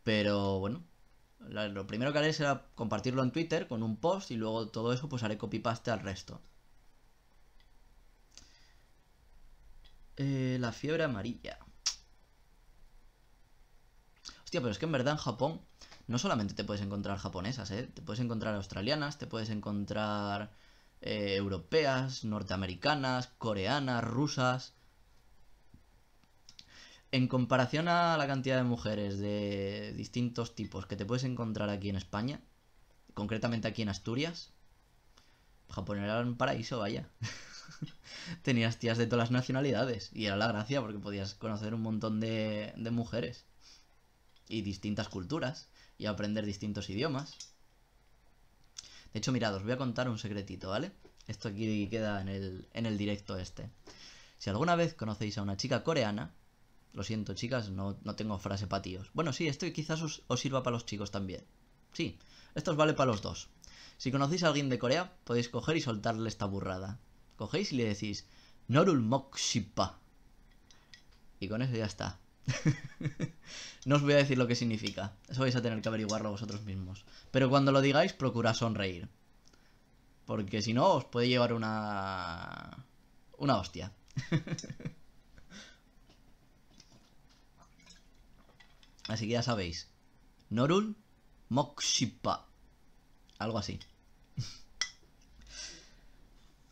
Pero bueno, lo primero que haré será compartirlo en Twitter con un post y luego todo eso pues haré copy-paste al resto. La fiebre amarilla. Hostia, pero es que en verdad en Japón no solamente te puedes encontrar japonesas, ¿eh? Te puedes encontrar australianas, te puedes encontrar europeas, norteamericanas, coreanas, rusas. En comparación a la cantidad de mujeres de distintos tipos que te puedes encontrar aquí en España, concretamente aquí en Asturias, Japón era un paraíso, vaya. Tenías tías de todas las nacionalidades y era la gracia porque podías conocer un montón de mujeres y distintas culturas y aprender distintos idiomas. De hecho, mirad, os voy a contar un secretito, ¿vale? Esto aquí queda en el directo este. Si alguna vez conocéis a una chica coreana, lo siento, chicas, no tengo frase para tíos. Bueno, sí, esto quizás os sirva para los chicos también. Sí, esto os vale para los dos. Si conocéis a alguien de Corea, podéis coger y soltarle esta burrada. Cogéis y le decís Norul Mokshipa. Y con eso ya está. No os voy a decir lo que significa. Eso vais a tener que averiguarlo vosotros mismos. Pero cuando lo digáis, procurad sonreír. Porque si no, os puede llevar una hostia. Así que ya sabéis. Norul Mokshipa. Algo así.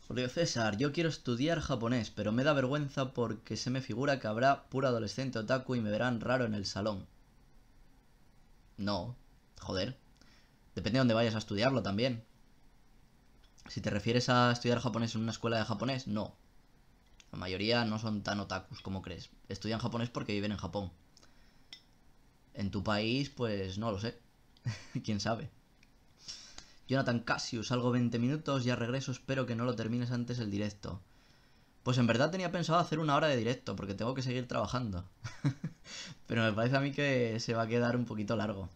Julio César, yo quiero estudiar japonés, pero me da vergüenza porque se me figura que habrá puro adolescente otaku y me verán raro en el salón. No, joder. Depende de dónde vayas a estudiarlo también. Si te refieres a estudiar japonés en una escuela de japonés, no. La mayoría no son tan otakus como crees. Estudian japonés porque viven en Japón. En tu país, pues no lo sé. ¿Quién sabe? Jonathan Cassius, salgo 20 minutos, ya regreso, espero que no lo termines antes el directo. Pues en verdad tenía pensado hacer una hora de directo, porque tengo que seguir trabajando. Pero me parece a mí que se va a quedar un poquito largo.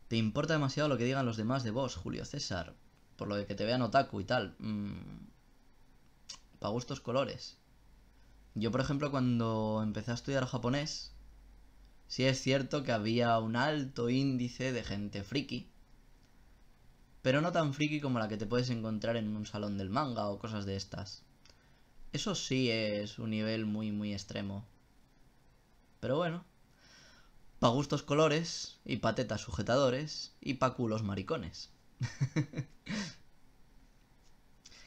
¿Te importa demasiado lo que digan los demás de vos, Julio César? Por lo de que te vean otaku y tal. Pa' gustos colores. Yo, por ejemplo, cuando empecé a estudiar japonés, sí es cierto que había un alto índice de gente friki, pero no tan friki como la que te puedes encontrar en un salón del manga o cosas de estas. Eso sí es un nivel muy muy extremo. Pero bueno, pa' gustos colores, y pa' tetas sujetadores, y pa' culos maricones.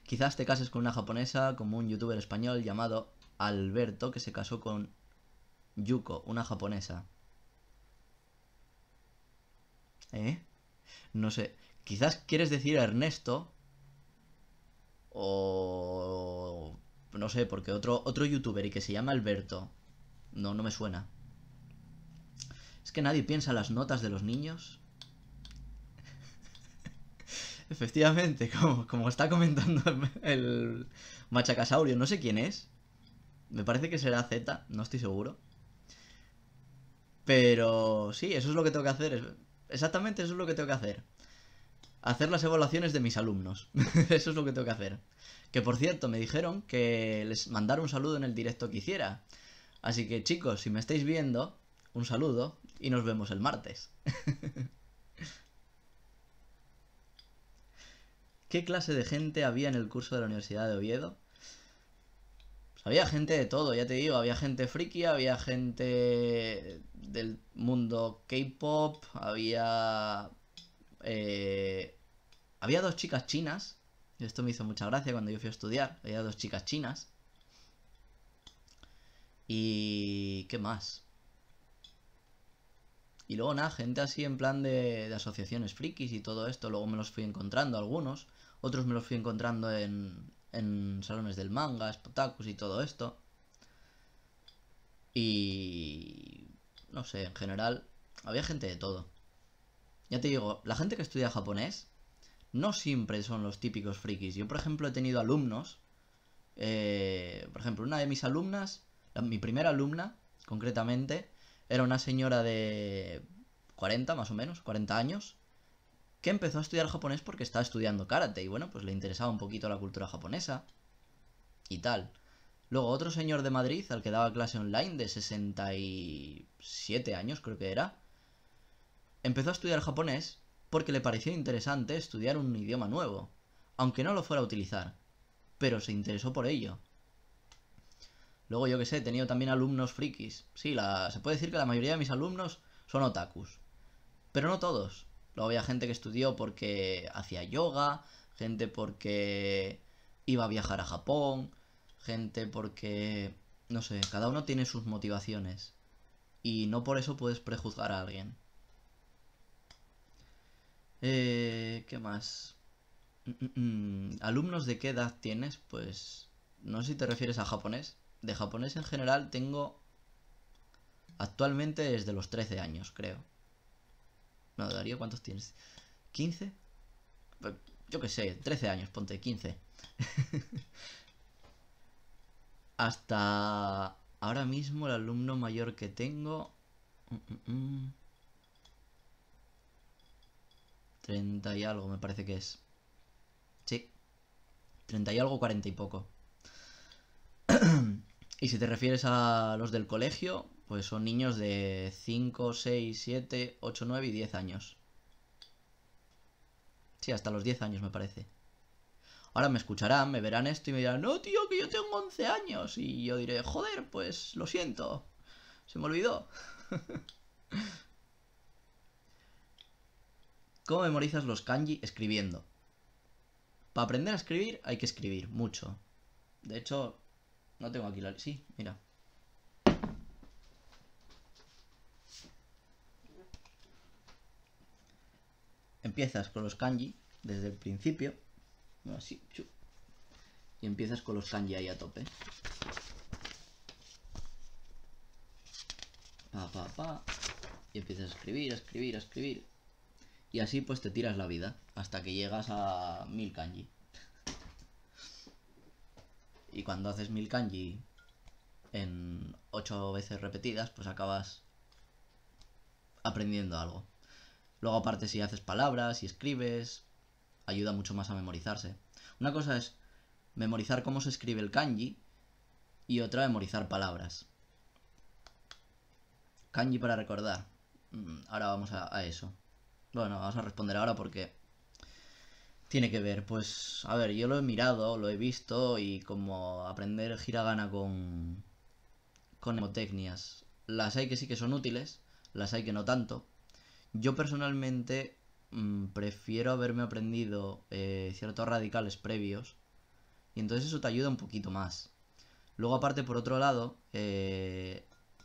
Quizás te cases con una japonesa como un youtuber español llamado Alberto que se casó con Yuko, una japonesa. ¿Eh? No sé. Quizás quieres decir Ernesto. O... No sé, porque otro youtuber y que se llama Alberto. No me suena. Es que nadie piensa en las notas de los niños. Efectivamente, como está comentando el Machacasaurio, no sé quién es. Me parece que será Z, no estoy seguro. Pero sí, eso es lo que tengo que hacer. Exactamente eso es lo que tengo que hacer. Hacer las evaluaciones de mis alumnos. Eso es lo que tengo que hacer. Que por cierto, me dijeron que les mandara un saludo en el directo que hiciera. Así que chicos, si me estáis viendo, un saludo y nos vemos el martes. ¿Qué clase de gente había en el curso de la Universidad de Oviedo? Pues había gente de todo, ya te digo, había gente friki, había gente del mundo K-pop, había dos chicas chinas. Y esto me hizo mucha gracia cuando yo fui a estudiar. Había dos chicas chinas. ¿Y qué más? Y luego nada, gente así en plan de asociaciones frikis y todo esto. Luego me los fui encontrando algunos. Otros me los fui encontrando en salones del manga, otakus y todo esto. Y... no sé, en general había gente de todo. Ya te digo, la gente que estudia japonés no siempre son los típicos frikis. Yo, por ejemplo, he tenido alumnos. Por ejemplo, una de mis alumnas, mi primera alumna, concretamente, era una señora de 40, más o menos, 40 años, que empezó a estudiar japonés porque estaba estudiando karate. Y bueno, pues le interesaba un poquito la cultura japonesa y tal. Luego otro señor de Madrid, al que daba clase online, de 67 años creo que era, empezó a estudiar japonés porque le pareció interesante estudiar un idioma nuevo, aunque no lo fuera a utilizar, pero se interesó por ello. Luego yo que sé, he tenido también alumnos frikis. Sí, se puede decir que la mayoría de mis alumnos son otakus, pero no todos. Luego había gente que estudió porque hacía yoga, gente porque iba a viajar a Japón, gente porque... no sé, cada uno tiene sus motivaciones. Y no por eso puedes prejuzgar a alguien. ¿Qué más? ¿Alumnos de qué edad tienes? Pues... no sé si te refieres a japonés. De japonés en general tengo... actualmente desde los 13 años, creo. No, Darío, ¿cuántos tienes? ¿15? Yo qué sé, 13 años, ponte, 15. Hasta ahora mismo el alumno mayor que tengo... 30 y algo me parece que es. Sí, 30 y algo, 40 y poco. Y si te refieres a los del colegio, pues son niños de 5, 6, 7, 8, 9 y 10 años. Sí, hasta los 10 años me parece. Ahora me escucharán, me verán esto y me dirán, no, tío, que yo tengo 11 años. Y yo diré, joder, pues lo siento. Se me olvidó. ¿Cómo memorizas los kanji? Escribiendo. Para aprender a escribir hay que escribir mucho. De hecho, no tengo aquí la... sí, mira. Empiezas con los kanji desde el principio. Así. Y empiezas con los kanji ahí a tope. Pa. Y empiezas a escribir, a escribir, a escribir. Y así pues te tiras la vida. Hasta que llegas a 1000 kanji. Y cuando haces 1000 kanji en 8 veces repetidas, pues acabas aprendiendo algo. Luego aparte si haces palabras y escribes, ayuda mucho más a memorizarse. Una cosa es memorizar cómo se escribe el kanji y otra memorizar palabras. Kanji para recordar. Ahora vamos a eso. Bueno, vamos a responder ahora porque tiene que ver. Pues, a ver, yo lo he mirado, lo he visto y como aprender hiragana con mnemotecnias. Las hay que sí que son útiles, las hay que no tanto. Yo personalmente prefiero haberme aprendido ciertos radicales previos y entonces eso te ayuda un poquito más. Luego aparte por otro lado,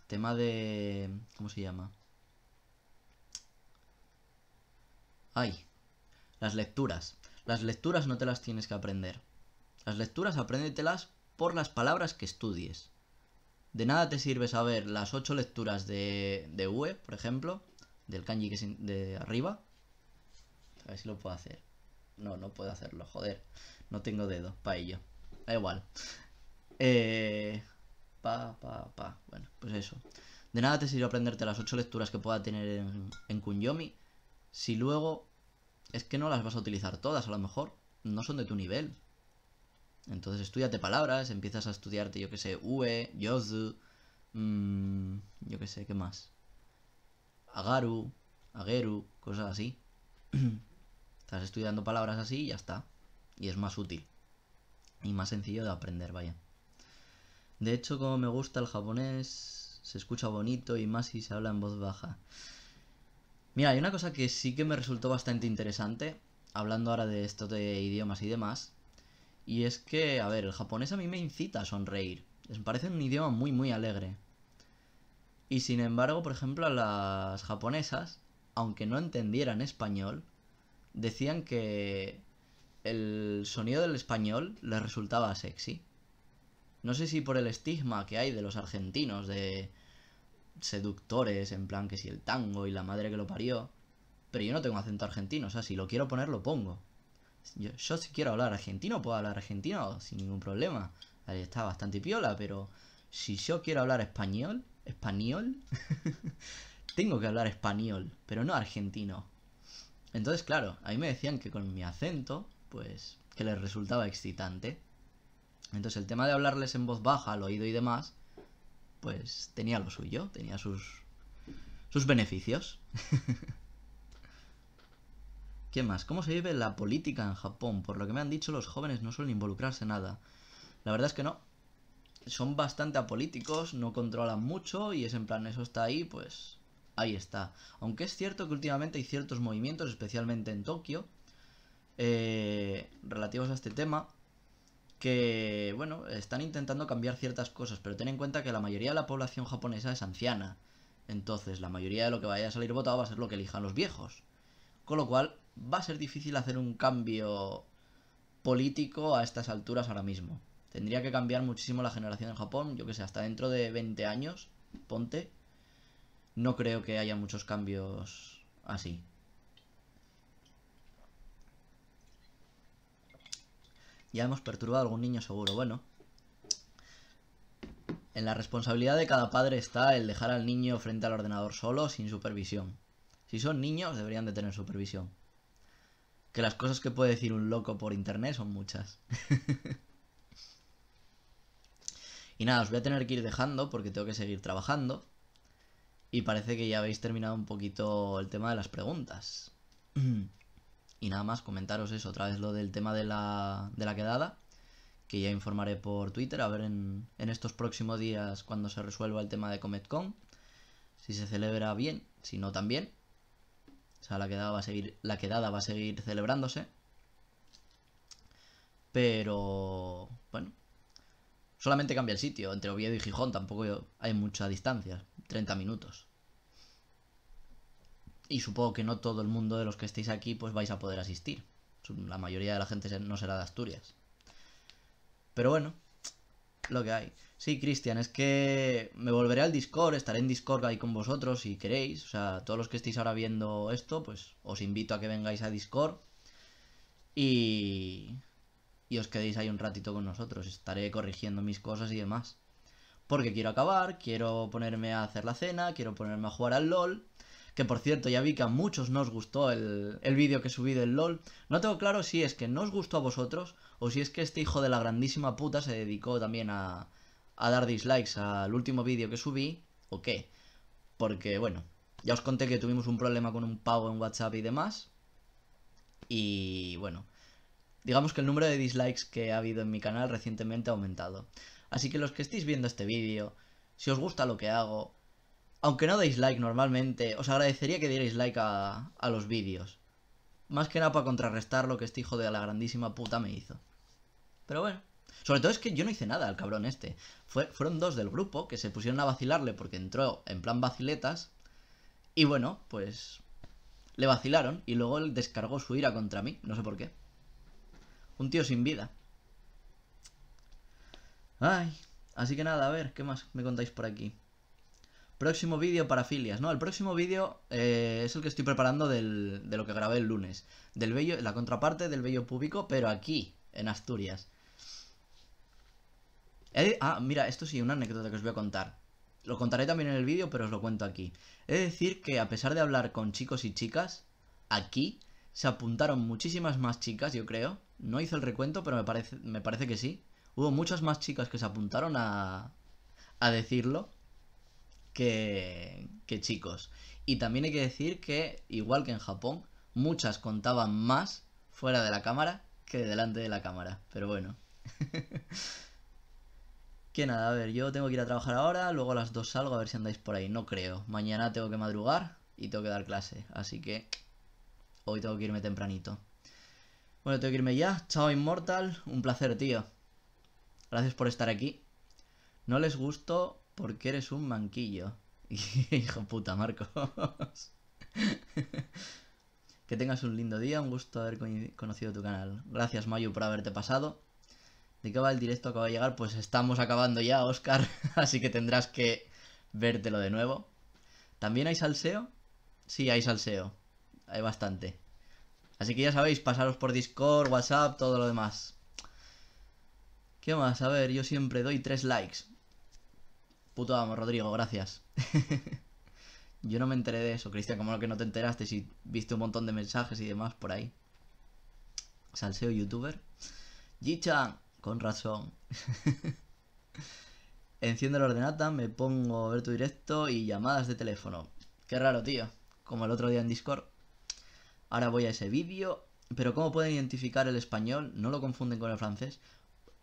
tema de... ¿cómo se llama? Ay, las lecturas. Las lecturas no te las tienes que aprender. Las lecturas apréndetelas por las palabras que estudies. De nada te sirve saber las 8 lecturas de UE, por ejemplo, del kanji que es de arriba. A ver si lo puedo hacer. No, no puedo hacerlo, joder. No tengo dedo para ello. Da igual. Bueno, pues eso. De nada te sirve aprenderte las 8 lecturas que pueda tener en Kunyomi si luego es que no las vas a utilizar todas, a lo mejor. No son de tu nivel. Entonces estudiate palabras, empiezas a estudiarte, yo que sé, ue, yozu, yo que sé, ¿qué más? Agaru, ageru, cosas así. Estás estudiando palabras así y ya está. Y es más útil. Y más sencillo de aprender, vaya. De hecho, como me gusta el japonés, se escucha bonito y más si se habla en voz baja. Mira, hay una cosa que sí que me resultó bastante interesante, hablando ahora de esto de idiomas y demás. Y es que, a ver, el japonés a mí me incita a sonreír. Me parece un idioma muy, muy alegre. Y sin embargo, por ejemplo, a las japonesas, aunque no entendieran español, decían que el sonido del español les resultaba sexy. No sé si por el estigma que hay de los argentinos, de seductores, en plan que si el tango y la madre que lo parió. Pero yo no tengo acento argentino, o sea, si lo quiero poner, lo pongo. Yo si quiero hablar argentino, puedo hablar argentino sin ningún problema. Ahí está bastante piola, pero si yo quiero hablar español, tengo que hablar español, pero no argentino. Entonces, claro, a mí me decían que con mi acento, pues, que les resultaba excitante. Entonces, el tema de hablarles en voz baja, al oído y demás, pues tenía lo suyo, tenía sus beneficios. ¿Qué más? ¿Cómo se vive la política en Japón? Por lo que me han dicho, los jóvenes no suelen involucrarse en nada. La verdad es que no. Son bastante apolíticos, no controlan mucho y es en plan, eso está ahí, pues ahí está. Aunque es cierto que últimamente hay ciertos movimientos, especialmente en Tokio, relativos a este tema, que, bueno, están intentando cambiar ciertas cosas, pero ten en cuenta que la mayoría de la población japonesa es anciana. Entonces, la mayoría de lo que vaya a salir votado va a ser lo que elijan los viejos. Con lo cual, va a ser difícil hacer un cambio político a estas alturas ahora mismo. Tendría que cambiar muchísimo la generación en Japón, yo que sé, hasta dentro de 20 años, ponte. No creo que haya muchos cambios así. Ya hemos perturbado a algún niño seguro. Bueno, en la responsabilidad de cada padre está el dejar al niño frente al ordenador solo, sin supervisión. Si son niños, deberían de tener supervisión. Que las cosas que puede decir un loco por internet son muchas. Y nada, os voy a tener que ir dejando porque tengo que seguir trabajando. Y parece que ya habéis terminado un poquito el tema de las preguntas. Y nada más, comentaros eso, otra vez lo del tema de la quedada, que ya informaré por Twitter, a ver en estos próximos días cuando se resuelva el tema de CometCon, si se celebra bien, si no también. O sea, la quedada va a seguir celebrándose. Pero, bueno, solamente cambia el sitio, entre Oviedo y Gijón tampoco hay mucha distancia, 30 minutos. Y supongo que no todo el mundo de los que estéis aquí pues vais a poder asistir. La mayoría de la gente no será de Asturias. Pero bueno, lo que hay. Sí, Cristian, es que me volveré al Discord, estaré en Discord ahí con vosotros si queréis. O sea, todos los que estéis ahora viendo esto, pues os invito a que vengáis a Discord y os quedéis ahí un ratito con nosotros. Estaré corrigiendo mis cosas y demás. Porque quiero acabar, quiero ponerme a hacer la cena, quiero ponerme a jugar al LOL. Que por cierto, ya vi que a muchos no os gustó el vídeo que subí del LOL. No tengo claro si es que no os gustó a vosotros o si es que este hijo de la grandísima puta se dedicó también a dar dislikes al último vídeo que subí o qué. Porque, bueno, ya os conté que tuvimos un problema con un pavo en WhatsApp y demás. Y, bueno, digamos que el número de dislikes que ha habido en mi canal recientemente ha aumentado. Así que los que estéis viendo este vídeo, si os gusta lo que hago, aunque no deis like normalmente, os agradecería que dierais like a los vídeos. Más que nada para contrarrestar lo que este hijo de la grandísima puta me hizo. Pero bueno. Sobre todo es que yo no hice nada al cabrón este. Fueron dos del grupo que se pusieron a vacilarle porque entró en plan vaciletas. Y bueno, pues le vacilaron y luego él descargó su ira contra mí. No sé por qué. Un tío sin vida. Ay. Así que nada, a ver, ¿qué más me contáis por aquí? Próximo vídeo para filias, ¿no? El próximo vídeo es el que estoy preparando de lo que grabé el lunes. La contraparte del vello púbico, pero aquí, en Asturias. Mira, esto sí, una anécdota que os voy a contar. Lo contaré también en el vídeo, pero os lo cuento aquí. He de decir que a pesar de hablar con chicos y chicas, aquí se apuntaron muchísimas más chicas, yo creo. No hice el recuento, pero me parece que sí. Hubo muchas más chicas que se apuntaron a decirlo que chicos. Y también hay que decir que, igual que en Japón, muchas contaban más fuera de la cámara que delante de la cámara. Pero bueno. Que nada, a ver, yo tengo que ir a trabajar ahora, luego a las 2 salgo a ver si andáis por ahí. No creo. Mañana tengo que madrugar y tengo que dar clase. Así que hoy tengo que irme tempranito. Bueno, tengo que irme ya. Chao, Immortal. Un placer, tío. Gracias por estar aquí. No les gusto porque eres un manquillo. Hijo puta, Marcos. Que tengas un lindo día, un gusto haber conocido tu canal. Gracias, Mayu, por haberte pasado. ¿De qué va el directo? Acaba de llegar. Pues estamos acabando ya, Oscar. Así que tendrás que vértelo de nuevo. ¿También hay salseo? Sí, hay salseo. Hay bastante. Así que ya sabéis, pasaros por Discord, WhatsApp, todo lo demás. ¿Qué más? A ver, yo siempre doy 3 likes. Puto amo, Rodrigo, gracias. Yo no me enteré de eso, Cristian, como que no te enteraste si viste un montón de mensajes y demás por ahí. Salseo youtuber. Jichan, con razón. Enciendo el ordenata, me pongo a ver tu directo y llamadas de teléfono. Qué raro, tío. Como el otro día en Discord. Ahora voy a ese vídeo. Pero ¿cómo pueden identificar el español? ¿No lo confunden con el francés?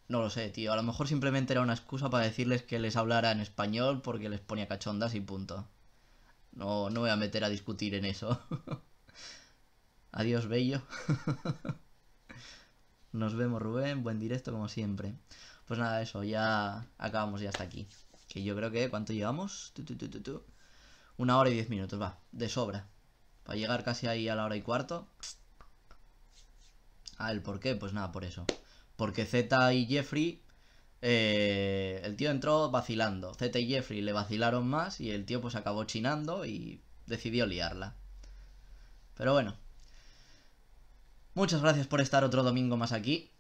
No lo sé, tío. A lo mejor simplemente era una excusa para decirles que les hablara en español porque les ponía cachondas y punto. No, no voy a meter a discutir en eso. Adiós, bello. Nos vemos, Rubén. Buen directo como siempre. Pues nada, eso. Ya acabamos ya hasta aquí. Que yo creo que... ¿Cuánto llevamos? 1 hora y 10 minutos, va. De sobra. Para llegar casi ahí a la 1 y cuarto. Ah, ¿el por qué? Pues nada, por eso. Porque Z y Jeffrey... el tío entró vacilando. Z y Jeffrey le vacilaron más y el tío pues acabó chinando y decidió liarla. Pero bueno. Muchas gracias por estar otro domingo más aquí.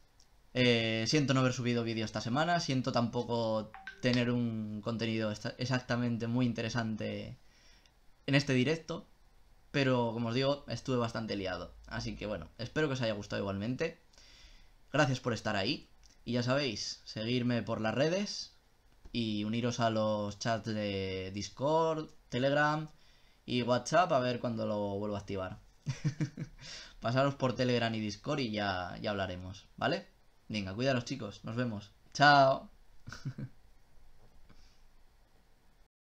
Siento no haber subido vídeo esta semana. Siento tampoco tener un contenido exactamente muy interesante en este directo. Pero como os digo, estuve bastante liado. Así que bueno, espero que os haya gustado igualmente. Gracias por estar ahí. Y ya sabéis, seguirme por las redes y uniros a los chats de Discord, Telegram y WhatsApp a ver cuándo lo vuelvo a activar. Pasaros por Telegram y Discord y ya hablaremos, ¿vale? Venga, cuidaros, chicos, nos vemos. Chao.